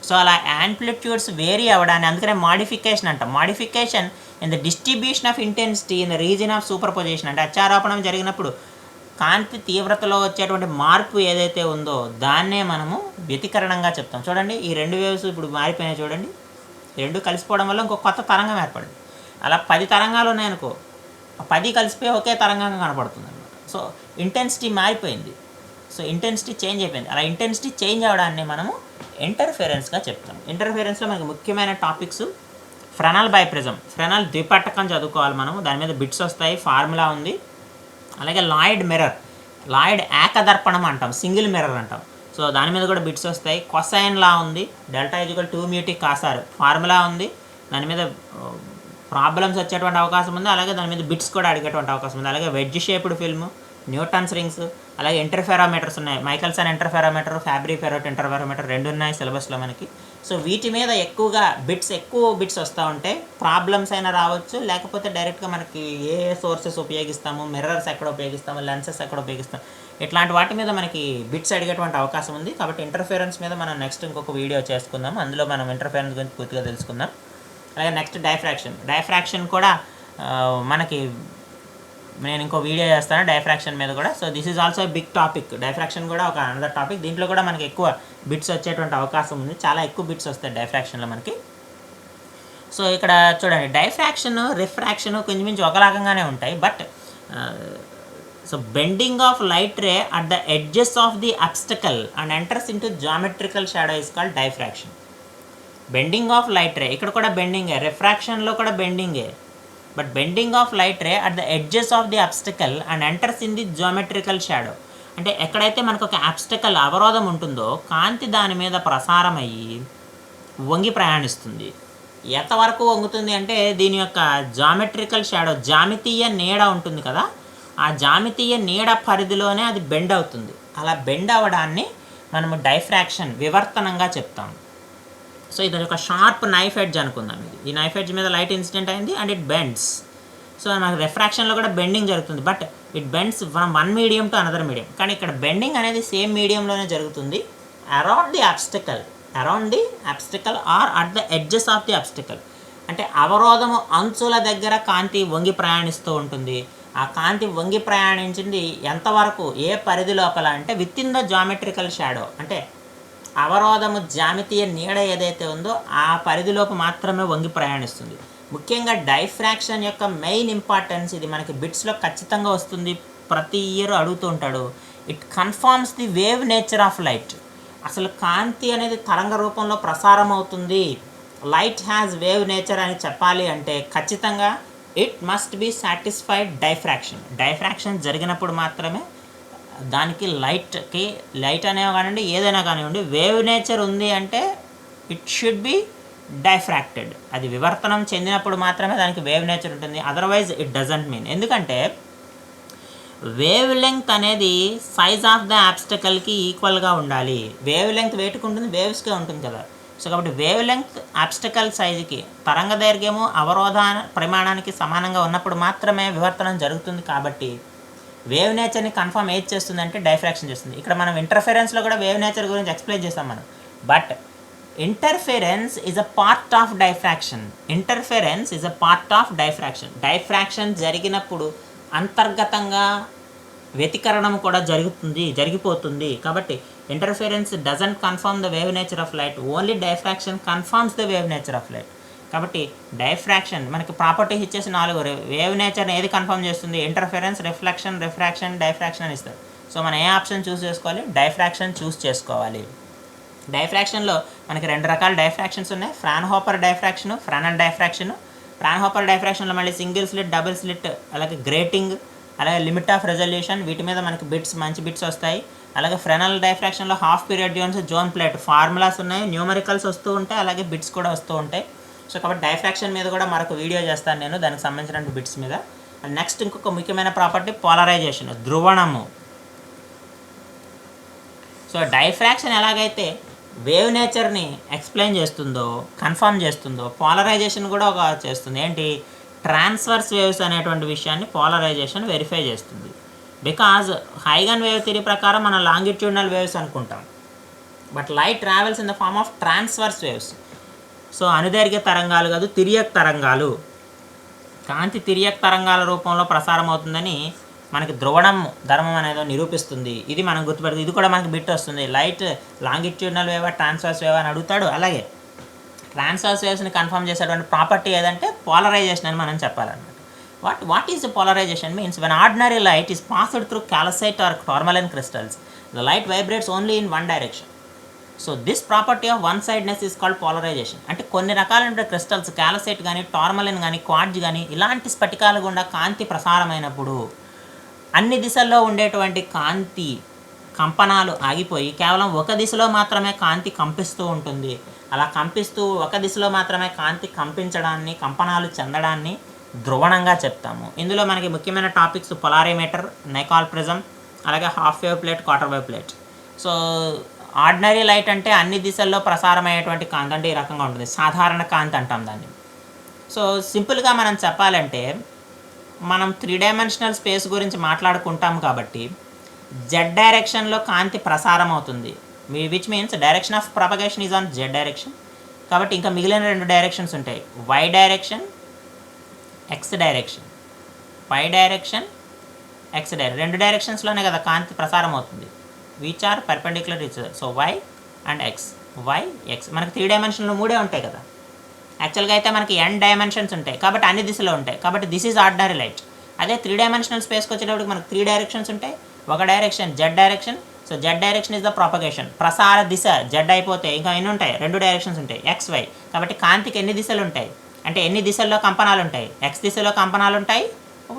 సో అలా యాంప్లిట్యూడ్స్ వేరీ అవ్వడాన్ని అందుకనే మాడిఫికేషన్ అంటాం. Modification in the distribution of intensity in the reason of superposition అంటే అత్యారోపణం జరిగినప్పుడు కాంతి తీవ్రతలో వచ్చేటువంటి మార్పు ఏదైతే ఉందో దాన్నే మనము వ్యతికరణంగా చెప్తాం. చూడండి ఈ 2 వేవ్స్ ఇప్పుడు మారిపోయినాయి చూడండి, 2 కలిసిపోవడం వల్ల ఇంకో కొత్త తరంగం ఏర్పడింది. అలా 10 తరంగాలు ఉన్నాయనుకో, 10 కలిసిపోయి ఒకే తరంగంగా కనపడుతుంది అనమాట. సో ఇంటెన్సిటీ మారిపోయింది, సో ఇంటెన్సిటీ చేంజ్ అయిపోయింది. అలా ఇంటెన్సిటీ చేంజ్ అవ్వడాన్ని మనము ఇంటర్ఫిరెన్స్గా చెప్తాం. ఇంటర్ఫిరెన్స్లో మనకి ముఖ్యమైన టాపిక్స్ ఫ్రెనల్ బైప్రిజం, ఫ్రెనల్ ద్విపట్టకం చదువుకోవాలి మనము, దాని మీద బిట్స్ వస్తాయి, ఫార్ములా ఉంది. అలాగే లాయిడ్ మిర్రర్, లాయిడ్ ఏకదర్పణం అంటాం, సింగిల్ మిర్రర్ అంటాం. సో దాని మీద కూడా బిట్స్ వస్తాయి. కొసైన్ లా ఉంది, డెల్టా ఈజ్వల్ 2 మ్యూటీ కాసార్ ఫార్ములా ఉంది, దాని మీద ప్రాబ్లమ్స్ వచ్చేటువంటి అవకాశం ఉంది. అలాగే దాని మీద బిట్స్ కూడా అడిగేటువంటి అవకాశం ఉంది. అలాగే wedge shaped film, Newton's rings, అలాగే ఇంటర్ఫెరోమీటర్స్ ఉన్నాయి. Michelson interferometer, Fabry Perot interferometer 2 ఉన్నాయి సిలబస్లో మనకి. సో వీటి మీద ఎక్కువ బిట్స్ వస్తూ ఉంటాయి. ప్రాబ్లమ్స్ అయినా రావచ్చు, లేకపోతే డైరెక్ట్గా మనకి ఏ సోర్సెస్ ఉపయోగిస్తాము, మిర్రర్స్ ఎక్కడ ఉపయోగిస్తాము, లెన్సెస్ ఎక్కడ ఉపయోగిస్తాము, ఇట్లాంటి వాటి మీద మనకి బిట్స్ అడిగేటువంటి అవకాశం ఉంది. కాబట్టి ఇంటర్ఫిరెన్స్ మీద మనం నెక్స్ట్ ఇంకొక వీడియో చేసుకుందాం, అందులో మనం ఇంటర్ఫిరెన్స్ గురించి పూర్తిగా తెలుసుకుందాం. అలాగే నెక్స్ట్ డైఫ్రాక్షన్ కూడా మనకి నేను ఇంకో వీడియో చేస్తాను డైఫ్రాక్షన్ మీద కూడా. So this is also big topic. Diffraction కూడా ఒక అనదర్ టాపిక్. దీంట్లో కూడా మనకి ఎక్కువ బిట్స్ వచ్చేటువంటి అవకాశం ఉంది, చాలా ఎక్కువ బిట్స్ వస్తాయి డైఫ్రాక్షన్లో మనకి. సో ఇక్కడ చూడండి డైఫ్రాక్షన్ రిఫ్రాక్షన్ కొంచెం ఒకలాగంగానే ఉంటాయి. But so bending of light ray at the edges of the obstacle and enters into geometrical shadow is called diffraction. Bending of light ray ఇక్కడ కూడా బెండింగే, రిఫ్రాక్షన్లో కూడా బెండింగే. But bending of light ray at the edges of the obstacle and enters in the geometrical shadow అంటే ఎక్కడైతే మనకు ఒక అబ్స్టకల్ అవరోధం ఉంటుందో కాంతి దాని మీద ప్రసారం అయ్యి వంగి ప్రయాణిస్తుంది. ఎంతవరకు వంగుతుంది అంటే దీని యొక్క జామెట్రికల్ షాడో, జామితీయ నీడ ఉంటుంది కదా, ఆ జామితీయ నీడ పరిధిలోనే అది బెండ్ అవుతుంది. అలా బెండ్ అవ్వడాన్ని మనము డైఫ్రాక్షన్, వివర్తనంగా చెప్తాం. సో ఇది ఒక షార్ప్ నైఫ్ ఎడ్జ్ అనుకుందాం. ఈ నైఫ్ ఎడ్జ్ మీద లైట్ ఇన్సిడెంట్ అయింది అండ్ ఇట్ బెండ్స్. సో మనకు రిఫ్రాక్షన్లో కూడా బెండింగ్ జరుగుతుంది, but it bends from one medium to another medium. కానీ ఇక్కడ బెండింగ్ అనేది సేమ్ మీడియంలోనే జరుగుతుంది around the obstacle or at the edges of the obstacle. అంటే అవరోధము అంచుల దగ్గర కాంతి వంగి ప్రయాణిస్తూ ఉంటుంది, ఆ కాంతి వంగి ప్రయాణించింది ఎంతవరకు, ఏ పరిధి లోపల అంటే with in the geometrical shadow, అంటే అవరోధము జ్యామితీయ నీడ ఏదైతే ఉందో ఆ పరిధిలోపు మాత్రమే వంగి ప్రయాణిస్తుంది. ముఖ్యంగా డైఫ్రాక్షన్ యొక్క మెయిన్ ఇంపార్టెన్స్, ఇది మనకి బిట్స్లో ఖచ్చితంగా వస్తుంది, ప్రతి ఇయర్ అడుగుతూ ఉంటాడు. It confirms the wave nature of light. అసలు కాంతి అనేది తరంగ రూపంలో ప్రసారం అవుతుంది, లైట్ హ్యాజ్ వేవ్ నేచర్ అని చెప్పాలి అంటే ఖచ్చితంగా it must be satisfied diffraction జరిగినప్పుడు మాత్రమే దానికి లైట్ అనే కానివ్వండి ఏదైనా కానివ్వండి వేవ్ నేచర్ ఉంది అంటే ఇట్ షుడ్ బి డైఫ్రాక్టెడ్. అది వివర్తనం చెందినప్పుడు మాత్రమే దానికి వేవ్ నేచర్ ఉంటుంది, అదర్వైజ్ ఇట్ డజంట్ మీన్. ఎందుకంటే వేవ్ లెంగ్త్ అనేది సైజ్ ఆఫ్ ద ఆబ్స్టకల్కి ఈక్వల్గా ఉండాలి. వేవ్ లెంగ్త్ వేటుకుంటుంది, వేవ్స్కే ఉంటుంది కదా. సో కాబట్టి వేవ్ లెంగ్త్ ఆబ్స్టకల్ సైజుకి, తరంగ దైర్ఘ్యము అవరోధ పరిమాణానికి సమానంగా ఉన్నప్పుడు మాత్రమే వివర్తనం జరుగుతుంది. కాబట్టి వేవ్ నేచర్ని కన్ఫర్మ్ ఏది చేస్తుందంటే డైఫ్రాక్షన్ చేస్తుంది. ఇక్కడ మనం ఇంటర్ఫెరెన్స్లో కూడా వేవ్ నేచర్ గురించి ఎక్స్ప్లెయిన్ చేస్తాం మనం. But interference is a part of diffraction. Diffraction జరిగినప్పుడు అంతర్గతంగా వ్యతికరణం కూడా జరిగిపోతుంది. కాబట్టి interference doesn't confirm the wave nature of light, only diffraction confirms the wave nature of light. కాబట్టి డైఫ్రాక్షన్ మనకి ప్రాపర్టీస్ ఇచ్చేసి 4, వేవ్ నేచర్ని ఏది కన్ఫర్మ్ చేస్తుంది, ఇంటర్ఫెరెన్స్, రిఫ్లెక్షన్, రిఫ్రాక్షన్, డైఫ్రాక్షన్ అని ఇస్తారు. సో మనం ఏ ఆప్షన్ చూస్ చేసుకోవాలి, డైఫ్రాక్షన్ చూస్ చేసుకోవాలి. డైఫ్రాక్షన్లో మనకి 2 రకాల డైఫ్రాక్షన్స్ ఉన్నాయి, ఫ్రాన్హోపర్ డైఫ్రాక్షన్, ఫ్రానల్ డైఫ్రాక్షన్. ఫ్రాన్హోపర్ డైఫ్రాక్షన్లో మళ్ళీ సింగిల్ స్లిట్, డబుల్ స్లిట్, అలాగే గ్రేటింగ్, అలాగే లిమిట్ ఆఫ్ రెజల్యూషన్, వీటి మీద మనకి మంచి బిట్స్ వస్తాయి. అలాగే ఫ్రెనల్ డైఫ్రాక్షన్లో half period zone plate, formulas ఉన్నాయి, న్యూమరికల్స్ వస్తూ ఉంటాయి, అలాగే బిట్స్ కూడా వస్తూ ఉంటాయి. సో కాబట్టి డైఫ్రాక్షన్ మీద కూడా మరొక వీడియో చేస్తాను నేను, దానికి సంబంధించిన బిట్స్ మీద. నెక్స్ట్ ఇంకొక ముఖ్యమైన ప్రాపర్టీ పోలరైజేషన్, ధ్రువణము. సో డైఫ్రాక్షన్ ఎలాగైతే వేవ్ నేచర్ని ఎక్స్ప్లెయిన్ చేస్తుందో, కన్ఫర్మ్ చేస్తుందో, పోలరైజేషన్ కూడా ఒక చేస్తుంది. ఏంటి, ట్రాన్స్వర్స్ వేవ్స్ అనేటువంటి విషయాన్ని పోలరైజేషన్ వెరిఫై చేస్తుంది. బికాజ్ హైగన్ వేవ్ థియరీ ప్రకారం మనం లాంగిట్యూడినల్ వేవ్స్ అనుకుంటాం, but light travels in the form of transverse waves. So అనుదైర్ఘ్య తరంగాలు కాదు, తిర్యక్ తరంగాలు. కాంతి తిర్యక్ తరంగాల రూపంలో ప్రసారం అవుతుందని మనకి ధ్రువణం ధర్మం అనేది నిరూపిస్తుంది. ఇది మనం గుర్తుపెడుతుంది. ఇది కూడా మనకి బిట్ వస్తుంది, light longitudinal wave, transverse wave అని అడుగుతాడు. అలాగే ట్రాన్స్వర్స్ వేవ్స్ని కన్ఫర్మ్ చేసేటువంటి ప్రాపర్టీ ఏదంటే పోలరైజేషన్ అని మనం చెప్పాలన్నమాట. What is the polarization means when ordinary light is passed through calcite or tourmaline crystals, the light vibrates only in one direction. So this property of one sidedness is called polarization. అంటే కొన్ని రకాలైన crystals, క్యాలసైట్ కానీ, టోర్మలిన్ కానీ, quartz కానీ, ఇలాంటి స్ఫటికాల గుండా కాంతి ప్రసారమైనప్పుడు అన్ని దిశల్లో ఉండేటువంటి కాంతి కంపనాలు ఆగిపోయి కేవలం ఒక దిశలో మాత్రమే కాంతి కంపిస్తూ ఉంటుంది. అలా కంపిస్తూ ఒక దిశలో మాత్రమే కాంతి కంపించడాన్ని, కంపనాలు చెందడాన్ని ధ్రువణంగా చెప్తాము. ఇందులో మనకి ముఖ్యమైన టాపిక్స్ పొలారిమీటర్, నైకాల్ ప్రిజం, అలాగే half wave plate, quarter wave plate. So ordinary light అంటే అన్ని దిశల్లో ప్రసారమయ్యేటువంటి కాంతి అంటే ఈ రకంగా ఉంటుంది, సాధారణ కాంతి అంటాం దాన్ని. సో సింపుల్గా మనం చెప్పాలంటే మనం 3 డైమెన్షనల్ స్పేస్ గురించి మాట్లాడుకుంటాం కాబట్టి జెడ్ డైరెక్షన్లో కాంతి ప్రసారం అవుతుంది, which means direction of propagation is on Z direction. కాబట్టి ఇంకా మిగిలిన 2 డైరెక్షన్స్ ఉంటాయి, Y direction, X direction. Y direction, X direction, 2 డైరెక్షన్స్లోనే కదా కాంతి ప్రసారం అవుతుంది, which are perpendicular each other. So Y and X, Y X. మనకి 3 డైమెన్షన్లో 3 ఉంటాయి కదా. యాక్చువల్గా అయితే మనకి n డైమెన్షన్స్ ఉంటాయి కాబట్టి అన్ని దిశలో ఉంటాయి, కాబట్టి దిస్ ఈజ్ ఆర్డినరీ లైట్. అదే 3 డైమెన్షనల్ స్పేస్కి వచ్చేటప్పటికి మనకు 3 డైరెక్షన్స్ ఉంటాయి. ఒక direction Z direction. So Z direction is the propagation, ప్రసార దిశ. జెడ్ అయిపోతే ఇంకా ఎన్ని ఉంటాయి, 2 డైరెక్షన్స్ ఉంటాయి, ఎక్స్, వై. కాబట్టి కాంతికి ఎన్ని దిశలు ఉంటాయి అంటే ఎన్ని దిశల్లో కంపనాలు ఉంటాయి, ఎక్స్ దిశలో కంపనాలు ఉంటాయి,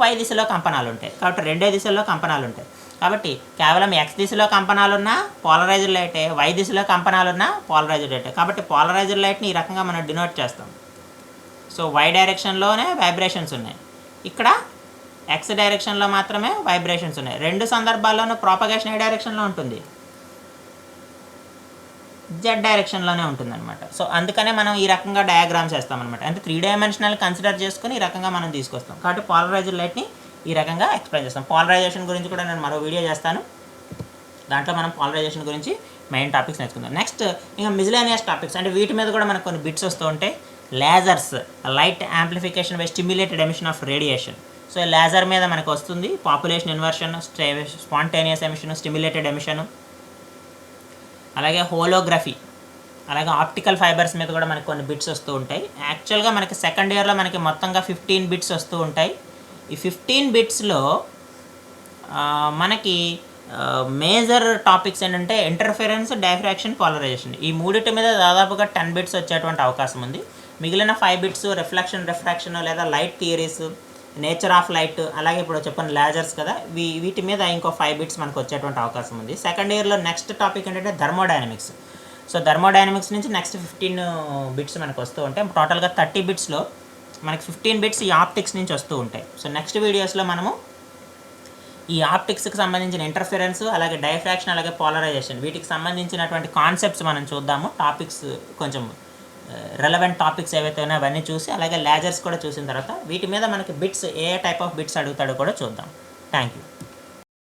వై దిశలో కంపనాలు ఉంటాయి. కాబట్టి 2 దిశల్లో కంపనాలు ఉంటాయి. కాబట్టి కేవలం ఎక్స్ దిశలో కంపనాలున్నా పోలరైజ్డ్ లైటే, వై దిశలో కంపనాలున్నా పోలరైజ్డ్ లైటే. కాబట్టి పోలరైజ్డ్ లైట్ని ఈ రకంగా మనం డినోట్ చేస్తాం. సో వై డైరెక్షన్లోనే వైబ్రేషన్స్ ఉన్నాయి, ఇక్కడ ఎక్స్ డైరెక్షన్లో మాత్రమే వైబ్రేషన్స్ ఉన్నాయి. 2 సందర్భాల్లోనూ ప్రాపగేషన్ ఏ డైరెక్షన్లో ఉంటుంది, జెడ్ డైరెక్షన్లోనే ఉంటుందన్నమాట. సో అందుకనే మనం ఈ రకంగా డయాగ్రామ్స్ వేస్తామన్నమాట. అంటే 3 డైమెన్షనల్ కన్సిడర్ చేసుకుని ఈ రకంగా మనం తీసుకొస్తాం. కాబట్టి పోలరైజ్డ్ లైట్ని ఈ రకంగా ఎక్స్ప్లెయిన్ చేస్తాం. పోలరైజేషన్ గురించి కూడా నేను మరో వీడియో చేస్తాను, దాంట్లో మనం పోలరైజేషన్ గురించి మెయిన్ టాపిక్స్ నేర్చుకుందాం. నెక్స్ట్ ఇంకా మిజిలేనియస్ టాపిక్స్, అంటే వీటి మీద కూడా మనకు కొన్ని బిట్స్ వస్తూ ఉంటాయి. Lasers, light amplification by stimulated emission of radiation. So laser మీద మనకు వస్తుంది population inversion, spontaneous emission, stimulated emission, అలాగే హోలోగ్రఫీ, అలాగే ఆప్టికల్ ఫైబర్స్ మీద కూడా మనకి కొన్ని బిట్స్ వస్తూ ఉంటాయి. యాక్చువల్గా మనకి సెకండ్ ఇయర్లో మనకి మొత్తంగా 15 బిట్స్ వస్తూ ఉంటాయి. ఈ 15 బిట్స్లో మనకి మేజర్ టాపిక్స్ ఏంటంటే ఇంటర్ఫిరెన్స్, డైఫ్రాక్షన్, పోలరైజేషన్. ఈ మూడింటి మీద దాదాపుగా 10 బిట్స్ వచ్చేటువంటి అవకాశం ఉంది. మిగిలిన 5 బిట్స్ రిఫ్లెక్షన్, రిఫ్రాక్షన్ లేదా light theories, nature of light, అలాగే ఇప్పుడు చెప్పిన లేజర్స్ కదా, వీటి మీద ఇంకో 5 బిట్స్ మనకు వచ్చేటువంటి అవకాశం ఉంది. సెకండ్ ఇయర్లో నెక్స్ట్ టాపిక్ ఏంటంటే థర్మోడైనమిక్స్. సో థర్మోడైనమిక్స్ నుంచి నెక్స్ట్ 15 బిట్స్ మనకు వస్తూ ఉంటాయి. టోటల్గా 30 బిట్స్లో మనకి 15 బిట్స్ ఈ ఆప్టిక్స్ నుంచి వస్తూ ఉంటాయి. సో నెక్స్ట్ వీడియోస్లో మనము ఈ ఆప్టిక్స్కి సంబంధించిన ఇంటర్ఫిరెన్స్, అలాగే డైఫ్రాక్షన్, అలాగే పోలరైజేషన్, వీటికి సంబంధించినటువంటి కాన్సెప్ట్స్ మనం చూద్దాము. టాపిక్స్ కొంచెం రెలవెంట్ టాపిక్స్ ఏవైతే ఉన్నాయో అవన్నీ చూసి, అలాగే లేజర్స్ కూడా చూసిన తర్వాత వీటి మీద మనకి బిట్స్ ఏ టైప్ ఆఫ్ బిట్స్ అడుగుతాడో కూడా చూద్దాం. Thank you.